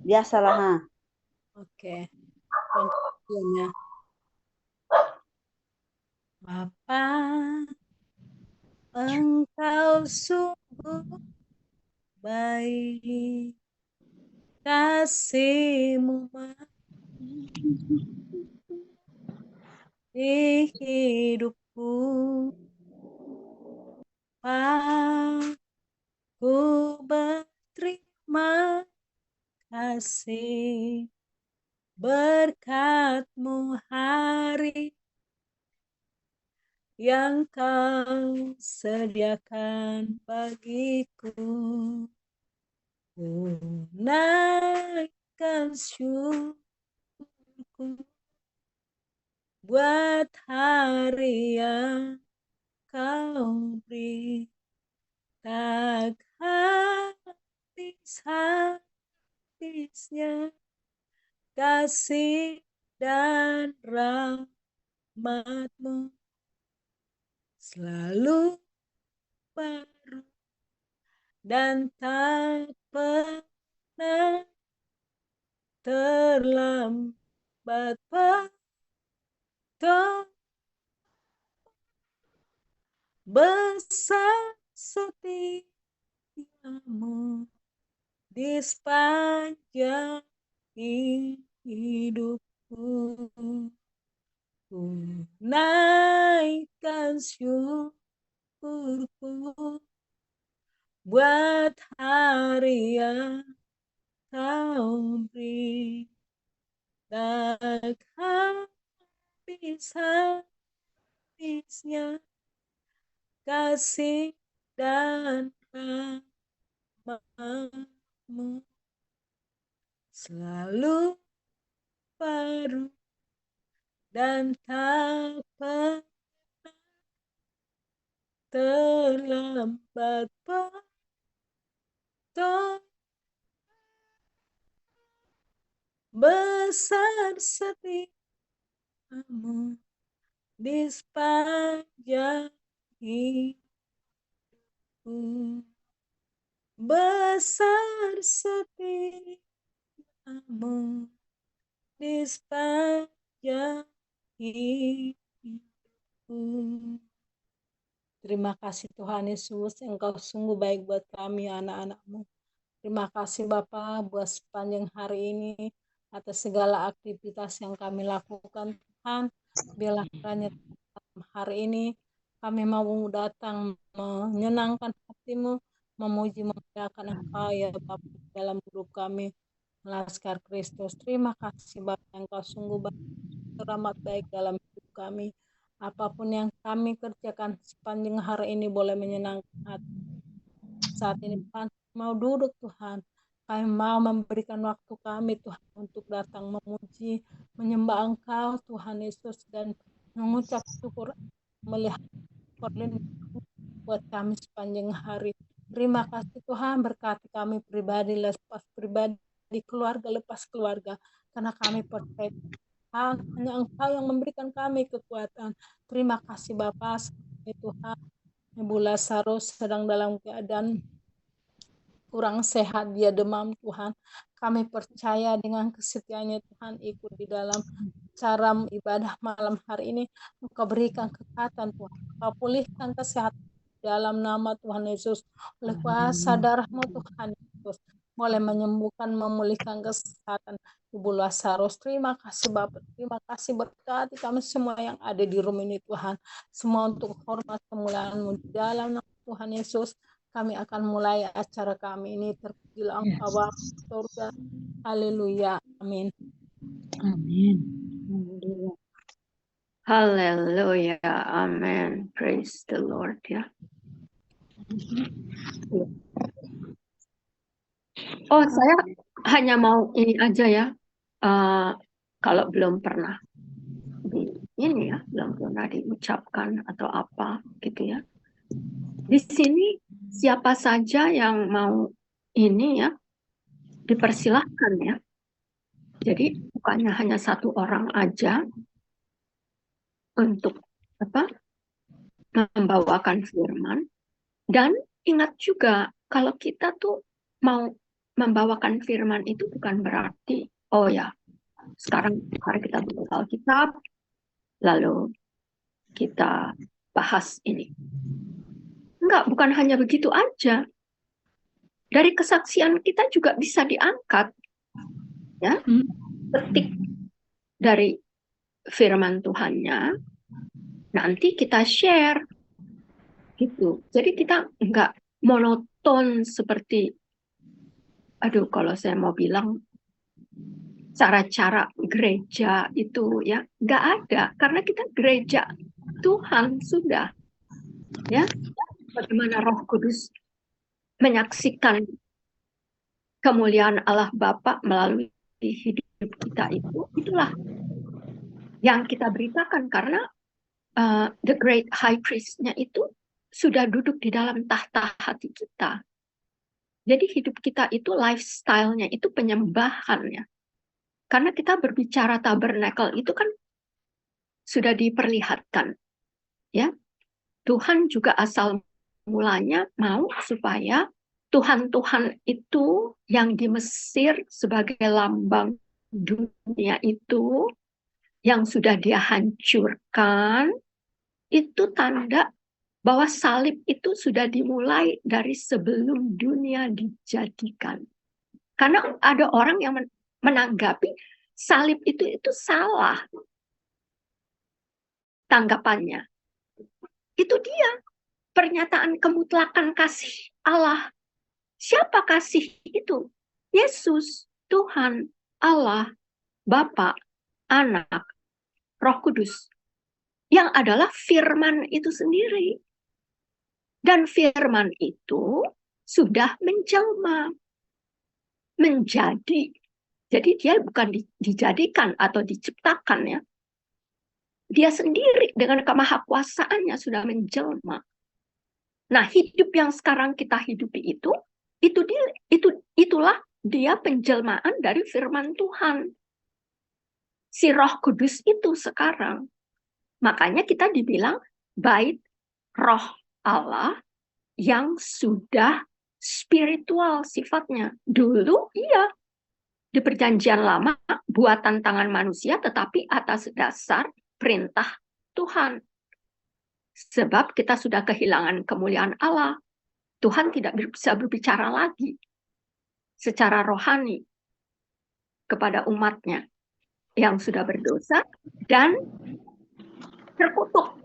Biasalah, ha. Oke, pengertiannya. Bapa, engkau sungguh baik, kasih-Mu di hidupku. Aku berterima kasih berkat-Mu hari yang Kau sediakan bagiku. Ku naikkan syukurku buat hari yang Kau beri, tak habis-habisnya kasih dan rahmat-Mu selalu baru dan tak pernah terlambat. Betul besar setiamu di sepanjang hidupku. Ku naikkan syukurku buat hari yang Kau beri, tak habis-habisnya kasih dan rahmat-Mu selalu baru dan tak pernah terlambat. Betul besar setiamu di sepanjang hidupku. Besar setiamu di sepanjang hidupku. Terima kasih Tuhan Yesus, Engkau sungguh baik buat kami anak-anak-Mu. Terima kasih Bapa buat sepanjang hari ini atas segala aktivitas yang kami lakukan Tuhan. Biarlah kiranya hari ini kami mau datang menyenangkan hati-Mu, memuji memuliakan Engkau ya Bapa dalam hidup kami. Laskar Kristus, terima kasih Bapa, Engkau sungguh baik, teramat baik dalam hidup kami. Apapun yang kami kerjakan sepanjang hari ini boleh menyenangkan hati. Saat ini Tuhan mau duduk Tuhan. Kami mau memberikan waktu kami Tuhan untuk datang memuji, menyembah Engkau Tuhan Yesus dan mengucap syukur melihat perlindungan buat kami sepanjang hari. Terima kasih Tuhan, berkati kami pribadi lepas pribadi, keluarga lepas keluarga, karena kami percaya hanya Engkau yang memberikan kami kekuatan. Terima kasih Bapa, Tuhan. Ibu Lazarus sedang dalam keadaan kurang sehat, dia demam Tuhan. Kami percaya dengan kesetiaannya Tuhan ikut di dalam cara ibadah malam hari ini. Engkau berikan kekuatan Tuhan. Engkau pulihkan kesehatan dalam nama Tuhan Yesus. Oleh kuasa darah-Mu Tuhan Yesus. Boleh menyembuhkan, memulihkan kesehatan Ibu Lazarus. Terima kasih Bapak. Terima kasih berkati kami semua yang ada di rumah ini Tuhan. Semua untuk hormat kemuliaan-Mu di dalam nama Tuhan Yesus. Kami akan mulai acara kami ini. Terpujilah Engkau Bapa surga. Haleluya. Amin. Amin. Haleluya. Amin. Praise the Lord ya. Oh, saya hanya mau ini aja ya. Kalau belum pernah ini ya, belum pernah diucapkan atau apa gitu ya. Di sini siapa saja yang mau ini ya, dipersilahkan ya. Jadi bukannya hanya satu orang aja untuk apa membawakan firman. Dan ingat juga kalau kita tuh mau membawakan firman itu bukan berarti, oh ya, sekarang hari kita buka Alkitab, lalu kita bahas ini. Enggak, bukan hanya begitu aja. Dari kesaksian kita juga bisa diangkat, ya, petik dari firman Tuhannya, nanti kita share, gitu. Jadi kita enggak monoton seperti, aduh, kalau saya mau bilang cara-cara gereja itu ya nggak ada, karena kita gereja Tuhan sudah, ya. Bagaimana Roh Kudus menyaksikan kemuliaan Allah Bapa melalui hidup kita itulah yang kita beritakan, karena the great high priest-nya itu sudah duduk di dalam tahta hati kita. Jadi hidup kita itu lifestyle-nya itu penyembahannya. Karena kita berbicara tabernakel itu kan sudah diperlihatkan, ya. Tuhan juga asal mulanya mau supaya Tuhan-Tuhan itu yang di Mesir sebagai lambang dunia itu yang sudah dia hancurkan, itu tanda bahwa salib itu sudah dimulai dari sebelum dunia dijadikan. Karena ada orang yang menanggapi salib itu salah tanggapannya. Itu dia pernyataan kemutlakan kasih Allah. Siapa kasih itu? Yesus, Tuhan, Allah, Bapa, Anak, Roh Kudus. Yang adalah firman itu sendiri. Dan firman itu sudah menjelma. Menjadi. Jadi dia bukan dijadikan atau diciptakan, ya. Dia sendiri dengan kemahakuasaannya sudah menjelma. Nah, hidup yang sekarang kita hidupi itulah dia penjelmaan dari firman Tuhan. Si Roh Kudus itu sekarang. Makanya kita dibilang bait Roh Allah yang sudah spiritual sifatnya. Dulu iya, di perjanjian lama buatan tangan manusia tetapi atas dasar perintah Tuhan. Sebab kita sudah kehilangan kemuliaan Allah. Tuhan tidak bisa berbicara lagi secara rohani kepada umatnya yang sudah berdosa dan terkutuk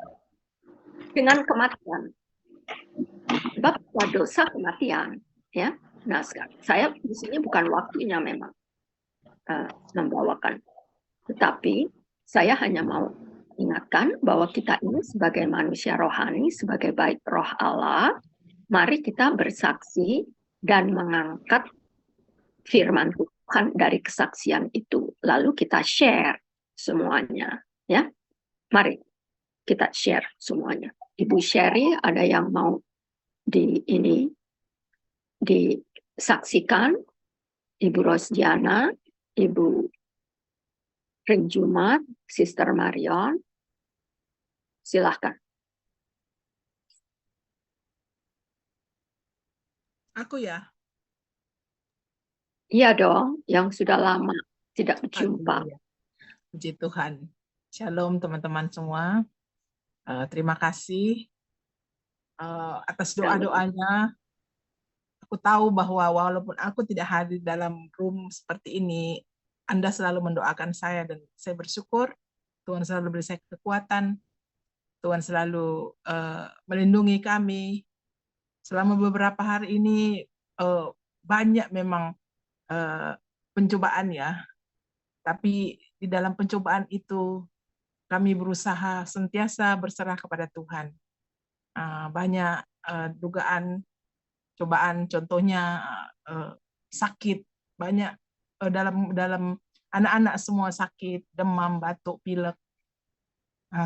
dengan kematian. Sebab dosa kematian, ya. Nah, saya di sini bukan waktunya memang membawakan, tetapi saya hanya mau ingatkan bahwa kita ini sebagai manusia rohani, sebagai bait Roh Allah, mari kita bersaksi dan mengangkat firman Tuhan dari kesaksian itu, lalu kita share semuanya, ya. Mari kita share semuanya. Ibu Sherry, ada yang mau disaksikan? Ibu Rosdiana, Ibu Renjumat, Sister Marion, silahkan. Aku ya? Iya dong, yang sudah lama tidak berjumpa. Puji Tuhan. Shalom teman-teman semua. Terima kasih atas doa-doanya. Aku tahu bahwa walaupun aku tidak hadir dalam room seperti ini, Anda selalu mendoakan saya dan saya bersyukur. Tuhan selalu beri saya kekuatan. Tuhan selalu melindungi kami. Selama beberapa hari ini banyak memang pencobaan, ya. Tapi di dalam pencobaan itu kami berusaha sentiasa berserah kepada Tuhan. Banyak dugaan cobaan, contohnya sakit, banyak dalam anak-anak semua sakit, demam, batuk, pilek,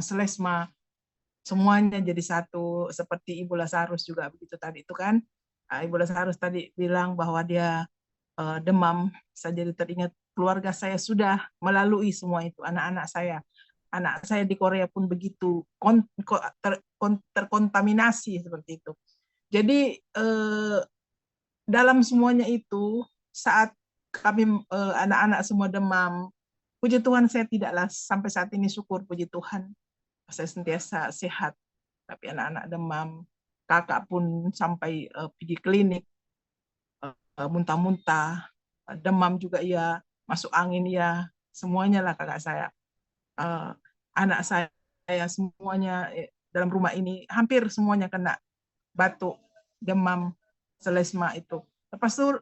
selesma, semuanya jadi satu. Seperti Ibu Lazarus juga begitu tadi itu kan. Ibu Lazarus tadi bilang bahwa dia demam. Saya jadi teringat keluarga saya sudah melalui semua itu, anak-anak saya. Anak saya di Korea pun begitu, terkontaminasi seperti itu. Jadi dalam semuanya itu saat kami anak-anak semua demam, puji Tuhan saya tidaklah sampai saat ini, syukur puji Tuhan. Saya sentiasa sehat, tapi anak-anak demam, kakak pun sampai pergi klinik, muntah-muntah, demam juga ya, masuk angin ya, semuanya lah kakak saya. Anak saya semuanya dalam rumah ini hampir semuanya kena batuk, demam, selesma itu. Lepas itu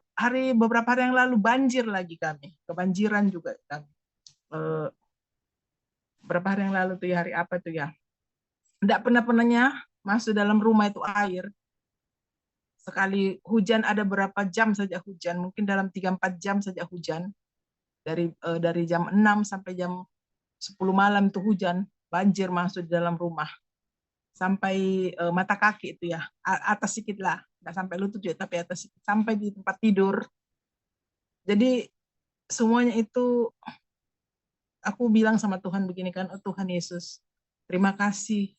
beberapa hari yang lalu banjir lagi kami, kebanjiran juga kami. Berapa hari yang lalu tuh ya, hari apa tuh ya? Tidak pernah-pernahnya masuk dalam rumah itu air. Sekali hujan ada berapa jam saja hujan, mungkin dalam 3-4 jam saja hujan. Dari jam 6 sampai jam 10 malam itu hujan, banjir masuk di dalam rumah. Sampai mata kaki itu ya, atas sedikit lah, nggak sampai lutut juga, tapi atas sedikit, sampai di tempat tidur. Jadi semuanya itu aku bilang sama Tuhan begini kan, oh Tuhan Yesus, terima kasih.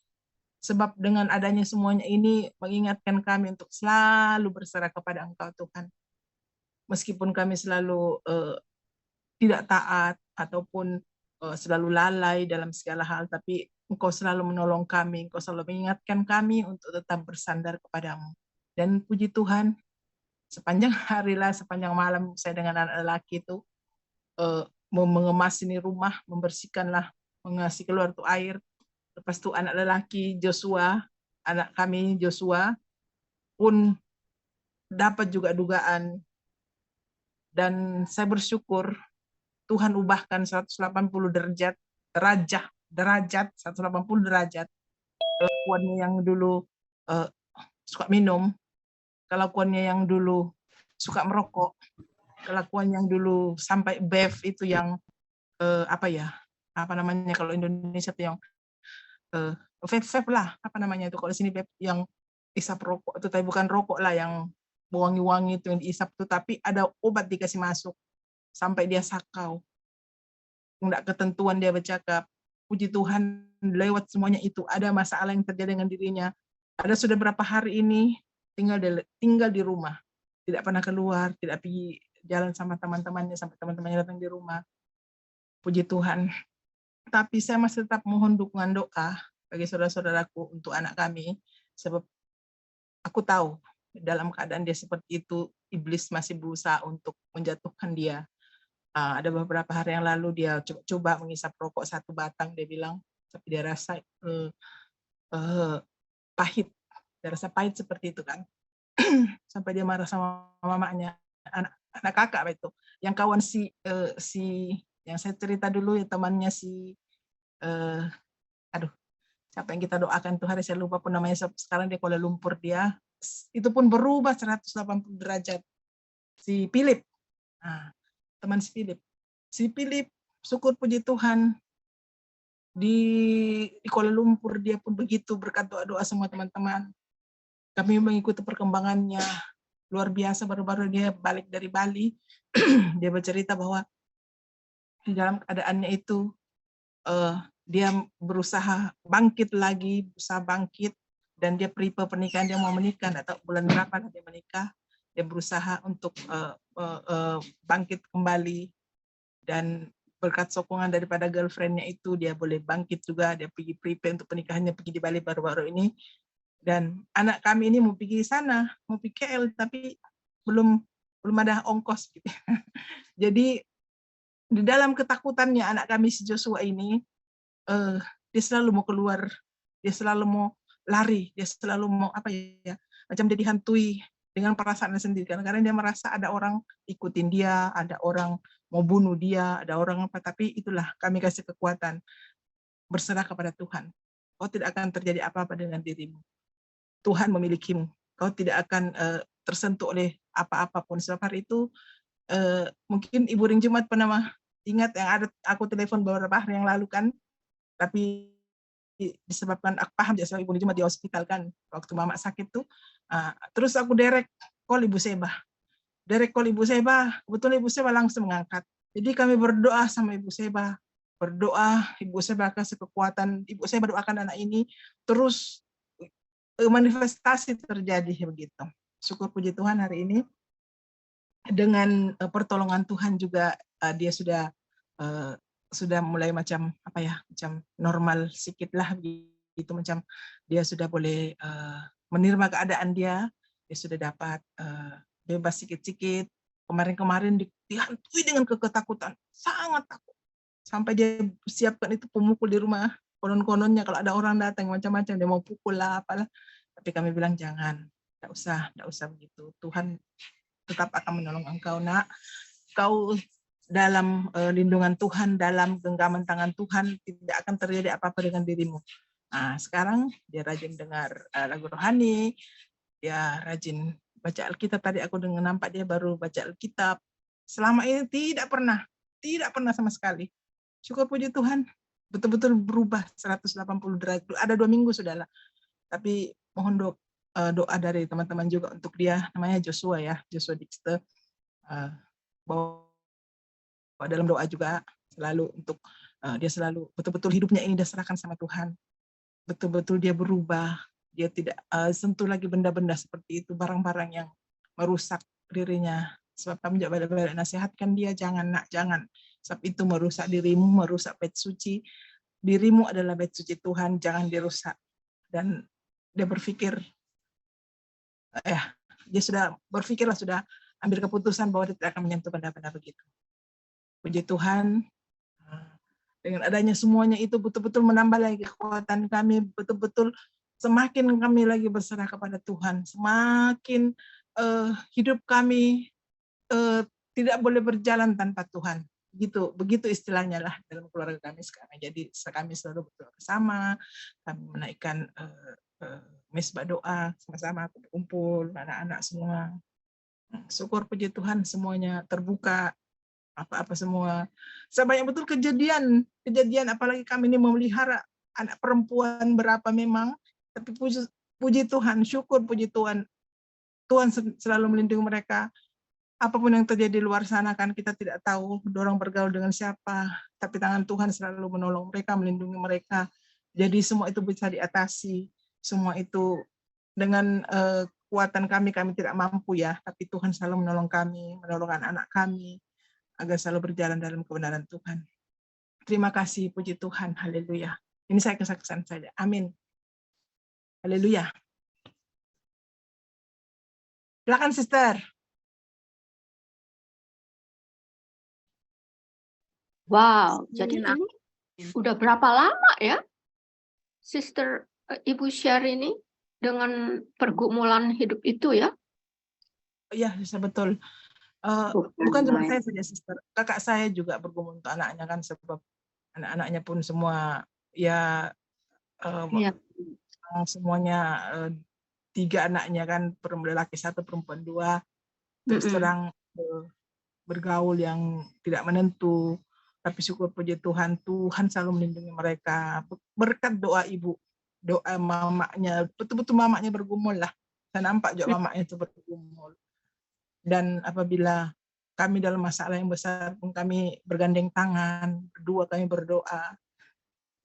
Sebab dengan adanya semuanya ini mengingatkan kami untuk selalu berserah kepada Engkau Tuhan. Meskipun kami selalu tidak taat ataupun selalu lalai dalam segala hal, tapi Engkau selalu menolong kami, Engkau selalu mengingatkan kami untuk tetap bersandar kepadamu. Dan puji Tuhan, sepanjang hari lah, sepanjang malam saya dengan anak lelaki itu mengemas ini rumah, membersihkanlah, mengasih keluar tuh air. Lepas itu anak lelaki Joshua, anak kami Joshua pun dapat juga dugaan. Dan saya bersyukur Tuhan ubahkan 180 derajat, 180 derajat. Kelakuannya yang dulu suka minum, kelakuannya yang dulu suka merokok, kelakuan yang dulu sampai bev itu yang apa namanya kalau Indonesia itu yang vape lah, apa namanya itu kalau sini vape yang isap rokok itu, tapi bukan rokok lah yang wangi-wangi itu yang diisap itu, tapi ada obat dikasih masuk sampai dia sakau, nggak ketentuan dia bercakap. Puji Tuhan lewat semuanya itu ada masalah yang terjadi dengan dirinya. Ada sudah berapa hari ini tinggal di rumah, tidak pernah keluar, tidak pergi jalan sama teman-temannya sampai teman-temannya datang di rumah. Puji Tuhan. Tapi saya masih tetap mohon dukungan doa bagi saudara-saudaraku untuk anak kami, sebab aku tahu dalam keadaan dia seperti itu, iblis masih berusaha untuk menjatuhkan dia. Ada beberapa hari yang lalu dia coba mengisap rokok 1 batang, dia bilang, tapi dia rasa pahit, dia rasa pahit seperti itu kan. Sampai dia marah sama mamanya, anak kakak itu, yang kawan si yang saya cerita dulu ya, temannya si siapa yang kita doakan tuh hari, saya lupa pun namanya, sekarang dia Kuala Lumpur, dia itu pun berubah 180 derajat. Si Philip, teman si Philip, syukur puji Tuhan di Kuala Lumpur dia pun begitu, berkat doa-doa semua teman-teman. Kami mengikuti perkembangannya luar biasa. Baru-baru dia balik dari Bali, dia bercerita bahwa di dalam keadaannya itu dia berusaha bangkit lagi, dan dia prepare pernikahan, dia mau menikah, atau bulan berapa dia menikah, dia berusaha untuk bangkit kembali, dan berkat sokongan daripada girlfriendnya itu dia boleh bangkit juga, dia pergi prepare untuk pernikahannya, pergi di Bali baru-baru ini. Dan anak kami ini mau pergi sana, mau pergi KL, tapi belum ada ongkos gitu. Jadi di dalam ketakutannya anak kami si Joshua ini, dia selalu mau keluar, dia selalu mau lari, dia selalu mau macam dia dihantui dengan perasaannya sendiri, karena dia merasa ada orang ikutin dia, ada orang mau bunuh dia, ada orang apa. Tapi itulah kami kasih kekuatan, berserah kepada Tuhan. Kau tidak akan terjadi apa-apa dengan dirimu. Tuhan memilikimu. Kau tidak akan tersentuh oleh apa-apapun. Sebab hari itu mungkin Ibu Ring Jumat pernah ingat yang ada aku telepon beberapa hari yang lalu kan, tapi disebabkan aku paham jasa Ibu Ring Jumat di hospital kan, waktu mama sakit tuh, terus aku direct call Ibu Seba, kebetulan Ibu Seba langsung mengangkat. Jadi kami berdoa sama Ibu Seba, Ibu Seba kasih kekuatan, Ibu Seba doakan anak ini, terus manifestasi terjadi begitu. Syukur puji Tuhan hari ini dengan pertolongan Tuhan juga dia sudah mulai macam apa ya, macam normal sedikit lah gitu, macam dia sudah boleh menerima keadaan dia sudah dapat bebas sedikit-sedikit. Kemarin-kemarin dihantui dengan ketakutan, sangat takut. Sampai dia siapkan itu pemukul di rumah. Konon-kononnya kalau ada orang datang macam-macam, dia mau pukul lah, apalah. Tapi kami bilang jangan, tidak usah begitu. Tuhan tetap akan menolong engkau, nak. Kau dalam lindungan Tuhan, dalam genggaman tangan Tuhan, tidak akan terjadi apa-apa dengan dirimu. Nah, sekarang dia rajin dengar lagu rohani, dia rajin baca Alkitab. Tadi aku nampak dia baru baca Alkitab. Selama ini tidak pernah sama sekali. Syukur puji Tuhan, betul-betul berubah 180 derajat. Ada 2 minggu sudah lah. Tapi mohon doa dari teman-teman juga untuk dia, namanya Joshua ya, Joshua Dixter. Bahwa dalam doa juga selalu untuk dia selalu betul-betul hidupnya ini diserahkan sama Tuhan. Betul-betul dia berubah. Dia tidak sentuh lagi benda-benda seperti itu, barang-barang yang merusak dirinya. Sebab kami juga banyak nasihatkan dia, jangan nak, jangan. Sebab itu merusak dirimu, merusak bait suci. Dirimu adalah bait suci Tuhan, jangan dirusak. Dan dia berpikir, dia sudah berpikirlah, sudah ambil keputusan bahwa dia tidak akan menyentuh benda-benda begitu. Puji Tuhan, dengan adanya semuanya itu betul-betul menambah lagi kekuatan kami, betul-betul semakin kami lagi berserah kepada Tuhan, semakin hidup kami tidak boleh berjalan tanpa Tuhan. Begitu istilahnya lah dalam keluarga kami sekarang. Jadi kami selalu berdoa bersama, kami menaikkan mesbah doa sama-sama, kumpul anak-anak semua. Syukur puji Tuhan semuanya terbuka, apa-apa semua. Sebanyak betul kejadian apalagi kami ini memelihara anak perempuan berapa memang, tapi puji Tuhan, syukur puji Tuhan. Tuhan selalu melindungi mereka. Apapun yang terjadi di luar sana kan kita tidak tahu dorong bergaul dengan siapa, tapi tangan Tuhan selalu menolong mereka, melindungi mereka. Jadi semua itu bisa diatasi. Semua itu dengan kekuatan kami tidak mampu ya, tapi Tuhan selalu menolong kami, menolong anak-anak kami agar selalu berjalan dalam kebenaran Tuhan. Terima kasih, puji Tuhan, haleluya. Ini saya kesaksian saja, amin. Haleluya. Silakan, Sister. Wow, jadi ini udah berapa lama ya, Sister Ibu share ini dengan pergumulan hidup itu ya? Iya, betul. Bukan cuma saya saja, Sister. Kakak saya juga bergumul untuk anaknya kan, sebab anak-anaknya pun semua ya semuanya 3 anaknya kan, laki 1, perempuan 2. Terus terang bergaul yang tidak menentu. Tapi syukur puji Tuhan, Tuhan selalu melindungi mereka. Berkat doa ibu, doa mamanya, betul-betul mamanya bergumul lah. Saya nampak juga mamanya itu bergumul. Dan apabila kami dalam masalah yang besar pun kami bergandeng tangan, berdua kami berdoa.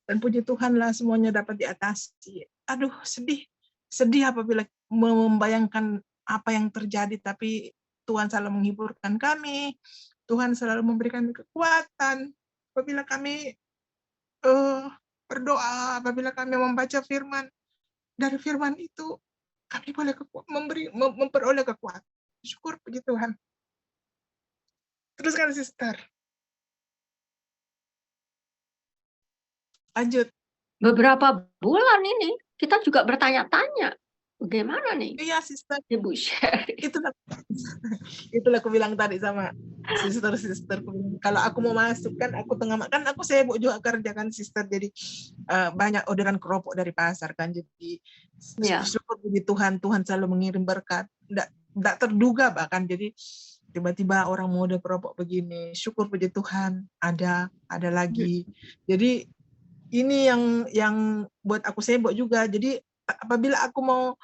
Dan puji Tuhan lah semuanya dapat diatasi. Aduh, sedih apabila membayangkan apa yang terjadi, tapi Tuhan selalu menghiburkan kami. Tuhan selalu memberikan kekuatan apabila kami berdoa, apabila kami membaca firman. Dari firman itu kami boleh memperoleh kekuatan. Syukur puji Tuhan. Teruskan, Sister. Lanjut. Beberapa bulan ini kita juga bertanya-tanya, bagaimana nih? Iya, Sister. Ibu share. Itulah aku bilang tadi sama Sister. Kalau aku mau masuk kan, aku tengah makan, aku sibuk juga kerja kan, Sister. Jadi banyak orderan keropok dari pasar kan. Jadi syukur puji Tuhan, Tuhan selalu mengirim berkat. Tidak terduga bahkan. Jadi tiba-tiba orang mau order keropok begini. Syukur puji Tuhan, ada lagi. Jadi ini yang buat aku sibuk juga. Jadi apabila aku mau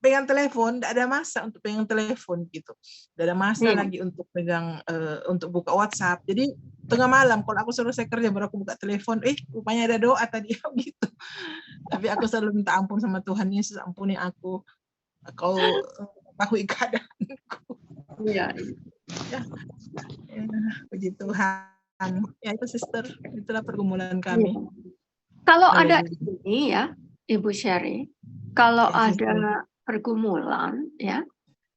pegang telepon, tidak ada masa untuk pegang telepon gitu. Tidak ada masa lagi untuk pegang untuk buka WhatsApp. Jadi tengah malam kalau aku selesai kerja baru aku buka telepon, rupanya ada doa tadi gitu. Tapi aku selalu minta ampun sama Tuhan Yesus, ampuni aku. Kau tahu keadaanku. Iya. Ya, puji Tuhan. Ya itu sister, itulah pergumulan kami. Kalau ada Haleluya. ini ya, Ibu Sherry, kalau Ya, sister. ada pergumulan ya,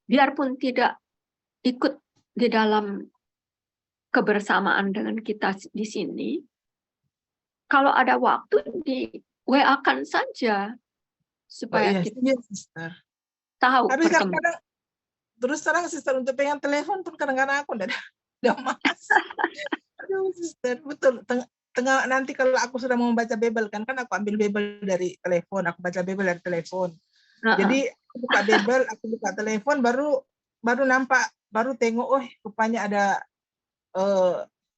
biarpun tidak ikut di dalam kebersamaan dengan kita di sini, kalau ada waktu di WA-kan saja Oh supaya iya, kita iya sister. tahu Tapi perkembangan. kadang terus terang sister untuk pengen telepon pun kadang-kadang aku udah malas. Aduh sister, betul. Tengah nanti kalau aku sudah mau membaca Bible kan aku ambil Bible dari telepon, aku baca Bible dari telepon. Jadi aku buka Bible, aku buka telepon, baru nampak, baru tengok, oh rupanya ada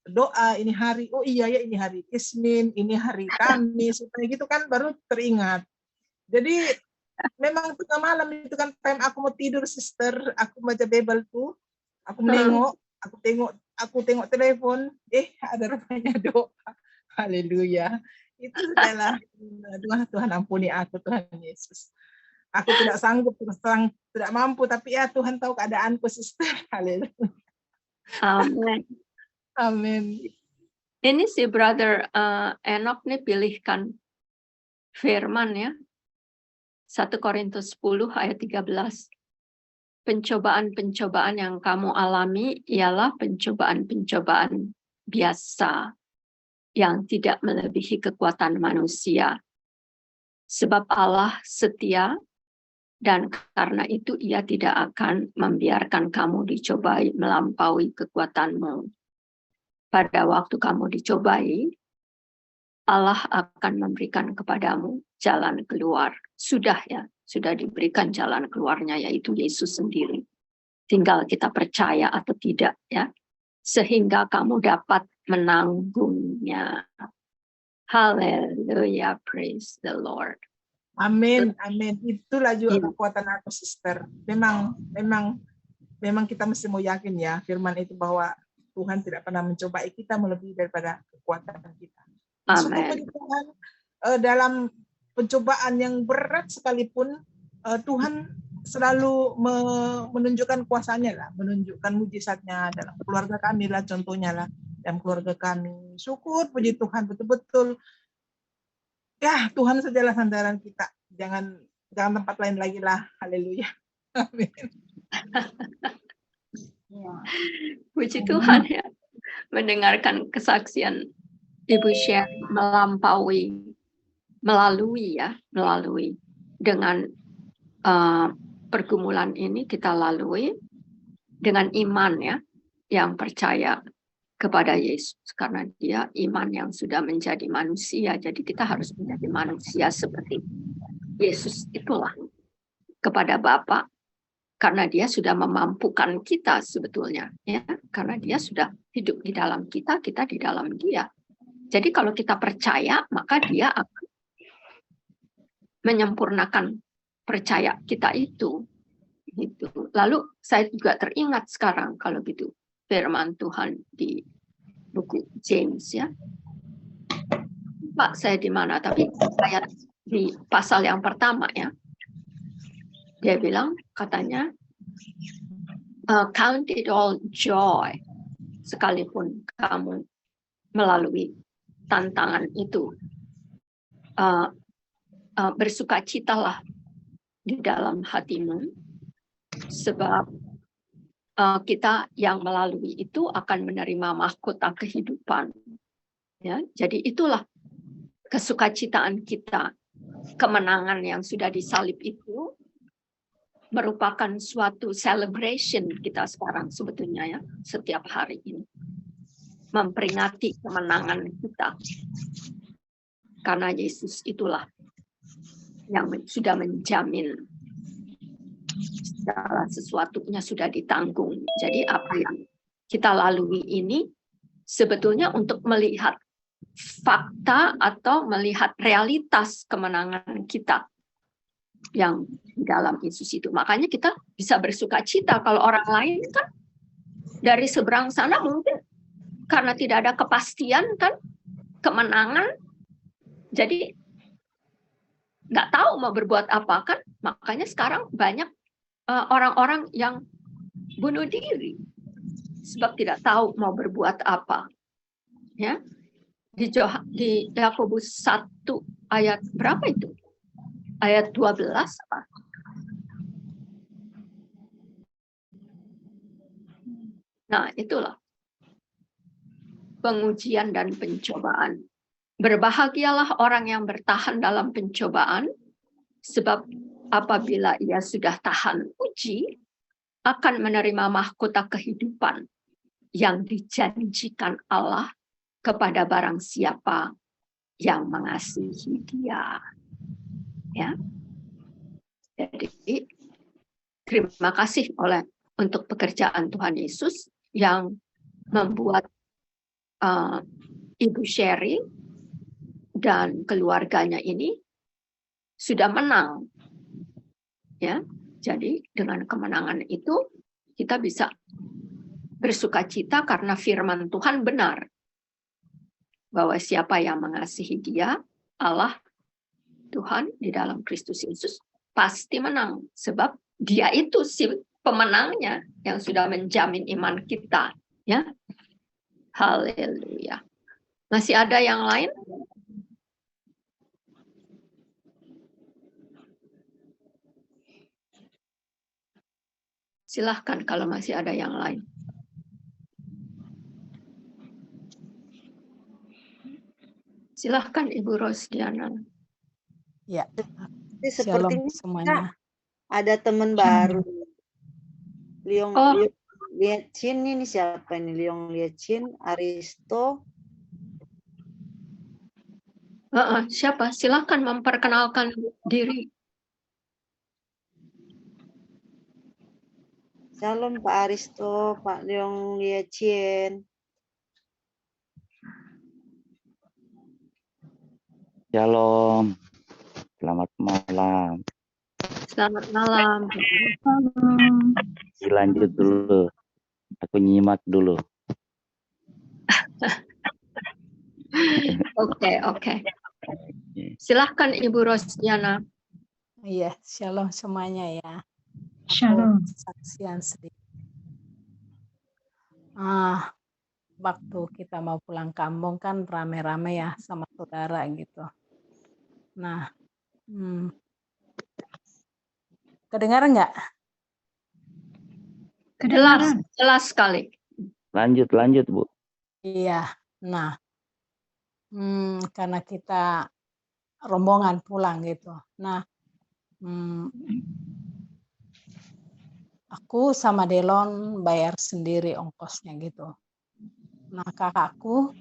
doa ini hari, oh iya ya ini hari Isnin, ini hari Kamis, supaya gitu kan baru teringat. Jadi memang tengah malam itu kan time aku mau tidur sister, aku baca Bible tuh, aku menengok, aku tengok telepon, ada rupanya doa. Haleluya. Itu adalah Tuhan ampuni aku Tuhan Yesus. Aku tidak sanggup, terus terang tidak mampu, tapi ya Tuhan tahu keadaanku sister. Haleluya. Amin. Amin. Ini si Brother Enoch nih pilihkan firman ya. 1 Korintus 10 ayat 13. Pencobaan-pencobaan yang kamu alami ialah pencobaan-pencobaan biasa yang tidak melebihi kekuatan manusia. Sebab Allah setia dan karena itu Ia tidak akan membiarkan kamu dicobai melampaui kekuatanmu. Pada waktu kamu dicobai, Allah akan memberikan kepadamu jalan keluar. Sudah diberikan jalan keluarnya, yaitu Yesus sendiri. Tinggal kita percaya atau tidak ya, sehingga kamu dapat menanggungnya. Haleluya, praise the Lord. Amin, amin. Itulah juga kekuatan aku sister. Memang kita mesti mau yakin ya firman itu bahwa Tuhan tidak pernah mencobai kita melebihi daripada kekuatan kita. Syukur Tuhan, dalam pencobaan yang berat sekalipun Tuhan selalu menunjukkan kuasanya lah, menunjukkan mujizatnya dalam keluarga kami lah, contohnya lah dalam keluarga kami. Syukur puji Tuhan, betul-betul ya Tuhan sajalah sandaran kita, jangan tempat lain lagi lah. Haleluya. Amin. Puji Tuhan ya, mendengarkan kesaksian Ibu Sherry melalui dengan pergumulan ini kita lalui dengan iman ya, yang percaya kepada Yesus, karena dia iman yang sudah menjadi manusia. Jadi kita harus menjadi manusia seperti Yesus itulah kepada Bapa, karena dia sudah memampukan kita sebetulnya ya, karena dia sudah hidup di dalam kita, kita di dalam dia. Jadi kalau kita percaya, maka dia akan menyempurnakan percaya kita itu. Gitu. Lalu saya juga teringat sekarang kalau gitu firman Tuhan di buku James ya. Pak saya di mana? Tapi ayat di pasal yang pertama ya. Dia bilang katanya count it all joy sekalipun kamu melalui tantangan itu. Bersukacitalah di dalam hatimu, sebab kita yang melalui itu akan menerima mahkota kehidupan. Ya, jadi itulah kesukacitaan kita. Kemenangan yang sudah disalib itu merupakan suatu celebration kita sekarang sebetulnya ya, setiap hari ini. Memperingati kemenangan kita. Karena Yesus itulah yang sudah menjamin segala sesuatunya sudah ditanggung. Jadi apa yang kita lalui ini sebetulnya untuk melihat fakta atau melihat realitas kemenangan kita yang di dalam Yesus itu. Makanya kita bisa bersuka cita. Kalau orang lain kan dari seberang sana mungkin karena tidak ada kepastian kan kemenangan, jadi nggak tahu mau berbuat apa kan. Makanya sekarang banyak orang-orang yang bunuh diri sebab tidak tahu mau berbuat apa. Ya, di Yakobus 1 ayat berapa itu? Ayat 12 apa? Nah, itulah pengujian dan pencobaan. Berbahagialah orang yang bertahan dalam pencobaan, sebab apabila ia sudah tahan uji, akan menerima mahkota kehidupan yang dijanjikan Allah kepada barang siapa yang mengasihi Dia. Ya. Jadi terima kasih untuk pekerjaan Tuhan Yesus yang membuat Ibu Sherry dan keluarganya ini sudah menang. Ya, jadi dengan kemenangan itu kita bisa bersukacita karena firman Tuhan benar. Bahwa siapa yang mengasihi Dia, Allah, Tuhan di dalam Kristus Yesus pasti menang. Sebab Dia itu si pemenangnya yang sudah menjamin iman kita. Ya, haleluya. Masih ada yang lain? Silahkan kalau masih ada yang lain. Silahkan Ibu Rosdiana. Ya, Ini shalom sepertinya semuanya. ada teman baru. Liong Liechin ini siapa ini? Liong Liechin, Aristo. Siapa? Silahkan memperkenalkan diri. Shalom Pak Aristo, Pak Liong Liechin. Shalom, selamat malam. Selamat malam. Dilanjut dulu, aku nyimak dulu. Oke. Silahkan Ibu Rosdiana. Iya, shalom semuanya ya. Shalom. Saksian sedikit. Waktu kita mau pulang kampung kan rame-rame ya sama saudara gitu. Nah, kedengaran nggak? Jelas sekali. Lanjut Bu. Iya. Nah, karena kita rombongan pulang gitu. Nah, aku sama Delon bayar sendiri ongkosnya gitu. Nah, kakakku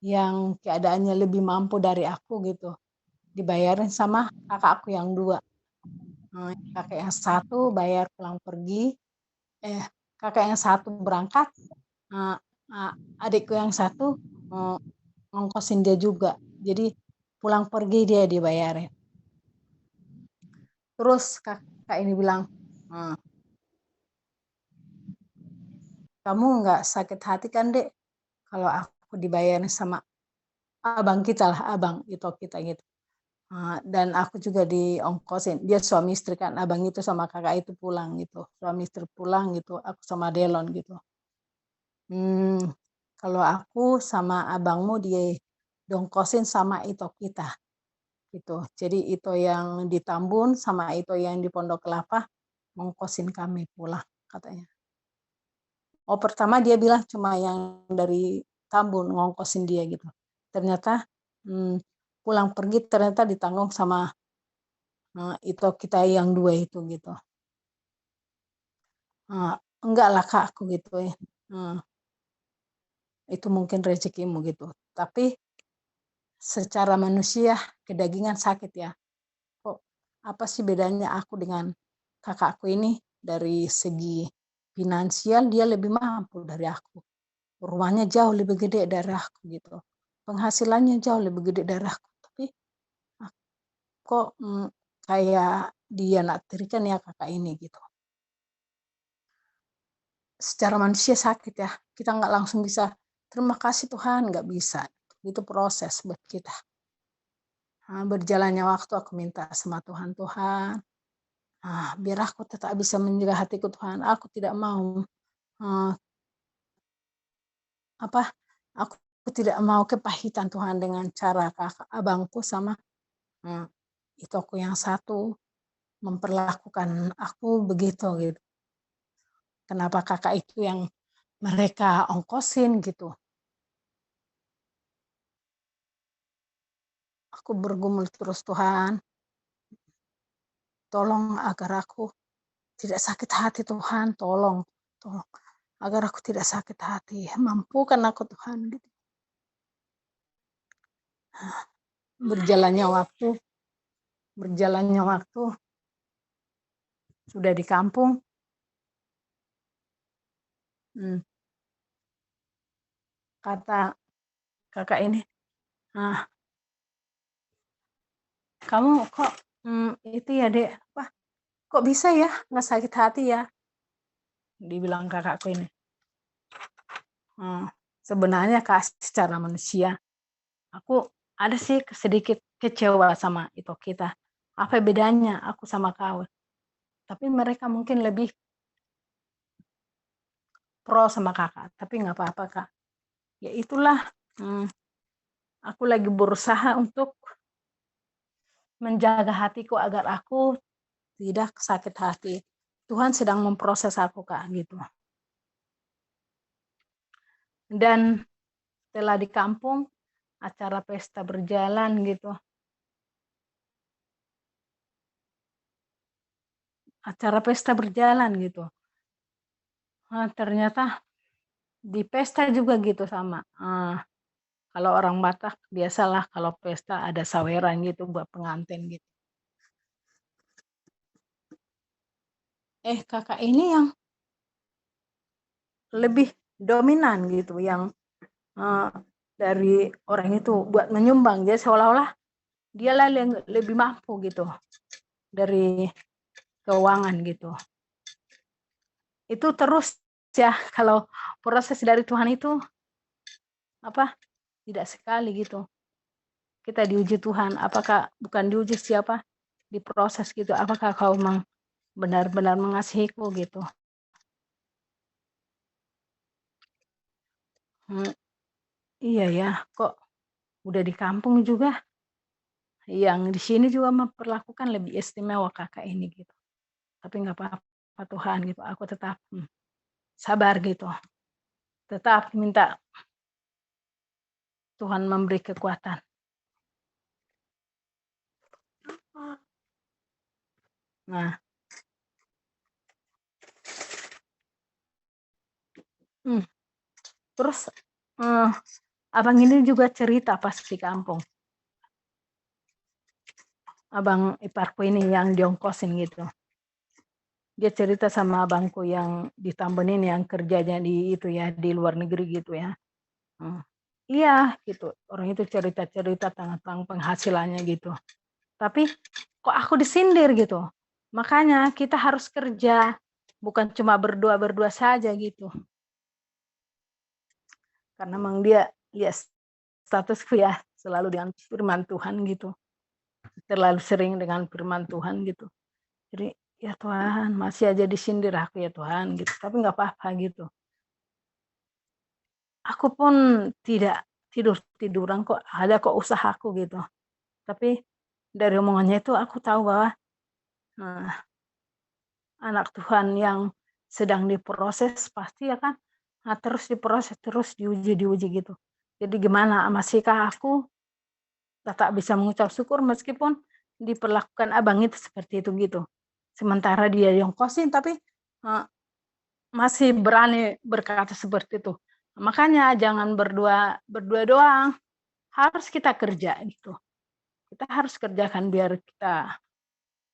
yang keadaannya lebih mampu dari aku gitu, dibayarin sama kakakku yang 2. Kakak yang 1 bayar pulang pergi, kakak yang 1 berangkat, adikku yang 1 ngongkosin dia juga. Jadi pulang pergi dia dibayarin. Terus kakak ini bilang, kamu nggak sakit hati kan Dek kalau aku dibayarin sama abang kita lah, abang itu kita gitu. Dan aku juga diongkosin. Dia suami istri kan, abang itu sama kakak itu pulang gitu. Suami istri pulang gitu, aku sama Delon gitu. Kalau aku sama abangmu diongkosin sama itu kita gitu. Jadi itu yang di Tambun sama itu yang di Pondok Kelapa ngongkosin kami pulang katanya. Pertama dia bilang cuma yang dari Tambun ngongkosin dia gitu. Ternyata pulang pergi ternyata ditanggung sama itu kita yang 2 itu gitu. Enggak lah Kak aku gitu ya. Itu mungkin rezekimu gitu. Tapi secara manusia kedagingan sakit ya. Kok apa sih bedanya aku dengan kakakku ini dari segi finansial dia lebih mampu dari aku. Rumahnya jauh lebih gede dari aku gitu. Penghasilannya jauh lebih gede dari aku. Tapi kok kayak dia naktirikan ya kakak ini gitu. Secara manusia sakit ya. Kita nggak langsung bisa terima kasih Tuhan, nggak bisa. Itu proses buat kita. Berjalannya waktu aku minta sama Tuhan, biar aku tetap bisa menjaga hatiku Tuhan. Aku tidak mau aku tidak mau kepahitan Tuhan dengan cara kakak abangku sama itu aku yang satu memperlakukan aku begitu gitu. Kenapa kakak itu yang mereka ongkosin gitu. Aku bergumul terus Tuhan. Tolong agar aku tidak sakit hati Tuhan. Tolong. Agar aku tidak sakit hati. Mampukan aku Tuhan gitu. Berjalannya waktu sudah di kampung. Kata kakak ini, kamu kok itu ya Dek, kok bisa ya nggak sakit hati ya? Dibilang kakakku ini. Sebenarnya secara manusia, aku ada sih sedikit kecewa sama itu kita. Apa bedanya aku sama kau? Tapi mereka mungkin lebih pro sama kakak, tapi nggak apa-apa Kak. Ya itulah, aku lagi berusaha untuk menjaga hatiku agar aku tidak sakit hati. Tuhan sedang memproses aku Kak gitu. Dan setelah di kampung, acara pesta berjalan gitu. Ternyata di pesta juga gitu sama. Kalau orang Batak biasalah kalau pesta ada saweran gitu buat pengantin gitu. Kakak ini yang lebih dominan gitu, yang dari orang itu buat menyumbang. Jadi seolah-olah dia lah yang lebih mampu gitu dari keuangan gitu. Itu terus ya, kalau proses dari Tuhan itu tidak sekali gitu. Kita diuji Tuhan, apakah bukan diuji siapa? Diproses gitu, apakah kau memang benar-benar mengasihiku gitu. Iya ya, kok udah di kampung juga, yang di sini juga memperlakukan lebih istimewa kakak ini gitu. Tapi nggak apa-apa Tuhan gitu, aku tetap sabar gitu. Tetap minta Tuhan memberi kekuatan. Nah, terus abang ini juga cerita pas di kampung. Abang iparku ini yang diongkosin gitu. Dia cerita sama abangku yang di Tambun ini yang kerjanya di itu ya, di luar negeri gitu ya. Iya gitu, orang itu cerita-cerita tentang penghasilannya gitu. Tapi kok aku disindir gitu. Makanya kita harus kerja, bukan cuma berdua saja gitu. Karena memang dia statusku ya selalu dengan firman Tuhan gitu. Terlalu sering dengan firman Tuhan gitu. Jadi ya Tuhan, masih aja disindir aku ya Tuhan gitu. Tapi nggak apa-apa gitu. Aku pun tidak tiduran kok, ada kok usahaku gitu. Tapi dari omongannya itu aku tahu bahwa anak Tuhan yang sedang diproses pasti akan terus diproses, terus diuji gitu. Jadi gimana, masihkah aku tetap bisa mengucap syukur meskipun diperlakukan abang itu seperti itu gitu. Sementara dia yang kosin tapi masih berani berkata seperti itu. Makanya jangan berdua doang, harus kita kerja gitu. Kita harus kerjakan biar kita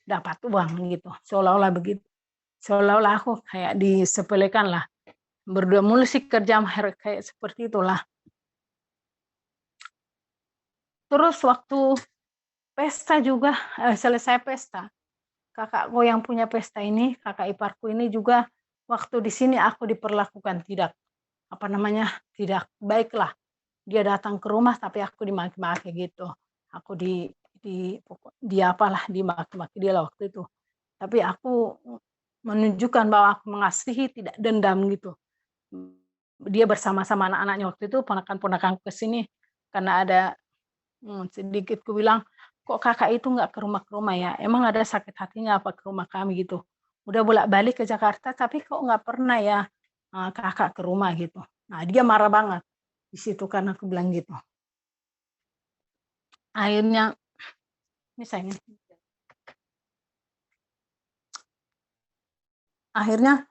dapat uang gitu. Seolah-olah begitu. Seolah-olah aku kayak disepelekan lah. Berdua mulu sih kerja kayak seperti itulah. Terus waktu pesta juga, selesai pesta, kakakku yang punya pesta ini, kakak iparku ini juga waktu di sini aku diperlakukan tidak tidak baik lah. Dia datang ke rumah tapi aku dimaki-maki gitu. Aku dimaki-maki dia lah waktu itu. Tapi aku menunjukkan bahwa aku mengasihi, tidak dendam gitu. Dia bersama-sama anak-anaknya waktu itu, ponakan-ponakan ke sini, karena ada sedikit ku bilang, kok kakak itu nggak ke rumah ya? Emang ada sakit hatinya apa ke rumah kami gitu? Udah bolak-balik ke Jakarta, tapi kok nggak pernah ya kakak ke rumah gitu. Nah dia marah banget di situ karena aku bilang gitu. Akhirnya, ini sayang. Akhirnya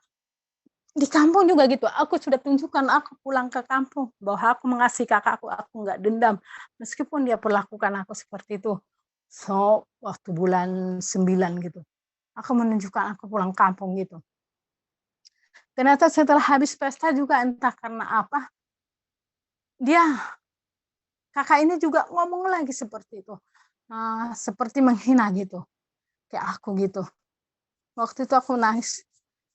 di kampung juga gitu. Aku sudah tunjukkan aku pulang ke kampung bahwa aku mengasihi kakakku, aku nggak dendam meskipun dia perlakukan aku seperti itu. So waktu bulan 9 gitu, aku menunjukkan aku pulang kampung gitu. Ternyata setelah habis pesta juga entah karena apa, dia kakak ini juga ngomong lagi seperti itu, seperti menghina gitu, kayak aku gitu. Waktu itu aku nangis.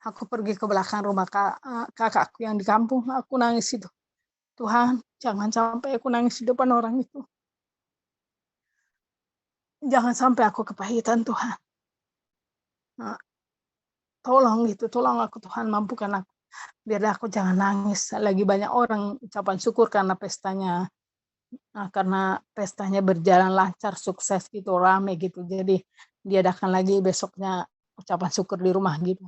Aku pergi ke belakang rumah kakakku yang di kampung, aku nangis itu. Tuhan, jangan sampai aku nangis di depan orang itu. Jangan sampai aku kepahitan, Tuhan. Nah, tolong gitu, tolong aku Tuhan, mampukan aku. Biar aku jangan nangis. Lagi banyak orang ucapan syukur karena pestanya. Nah, karena pestanya berjalan lancar, sukses gitu, rame gitu. Jadi diadakan lagi besoknya ucapan syukur di rumah gitu.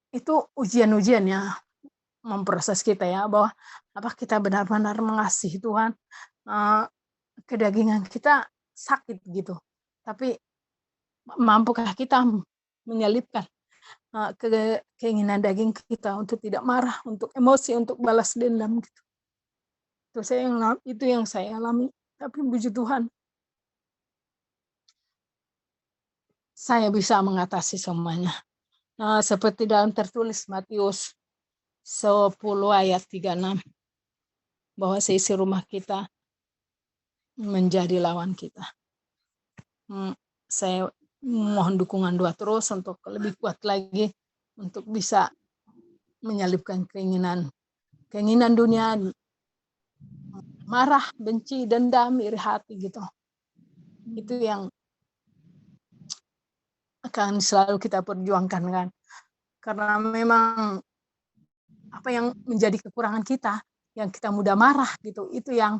Itu ujian-ujian ya, memproses kita ya, bahwa apa kita benar-benar mengasihi Tuhan. Kedagingan kita sakit gitu, tapi mampukah kita menyelipkan keinginan daging kita untuk tidak marah, untuk emosi, untuk balas dendam gitu. Itu yang saya alami. Tapi puji Tuhan, saya bisa mengatasi semuanya. Seperti dalam tertulis Matius 10 ayat 36, bahwa seisi rumah kita menjadi lawan kita. Saya mohon dukungan doa terus untuk lebih kuat lagi untuk bisa menyalipkan keinginan dunia, marah, benci, dendam, iri hati gitu. Itu yang akan selalu kita perjuangkan kan. Karena memang apa yang menjadi kekurangan kita, yang kita mudah marah gitu, itu yang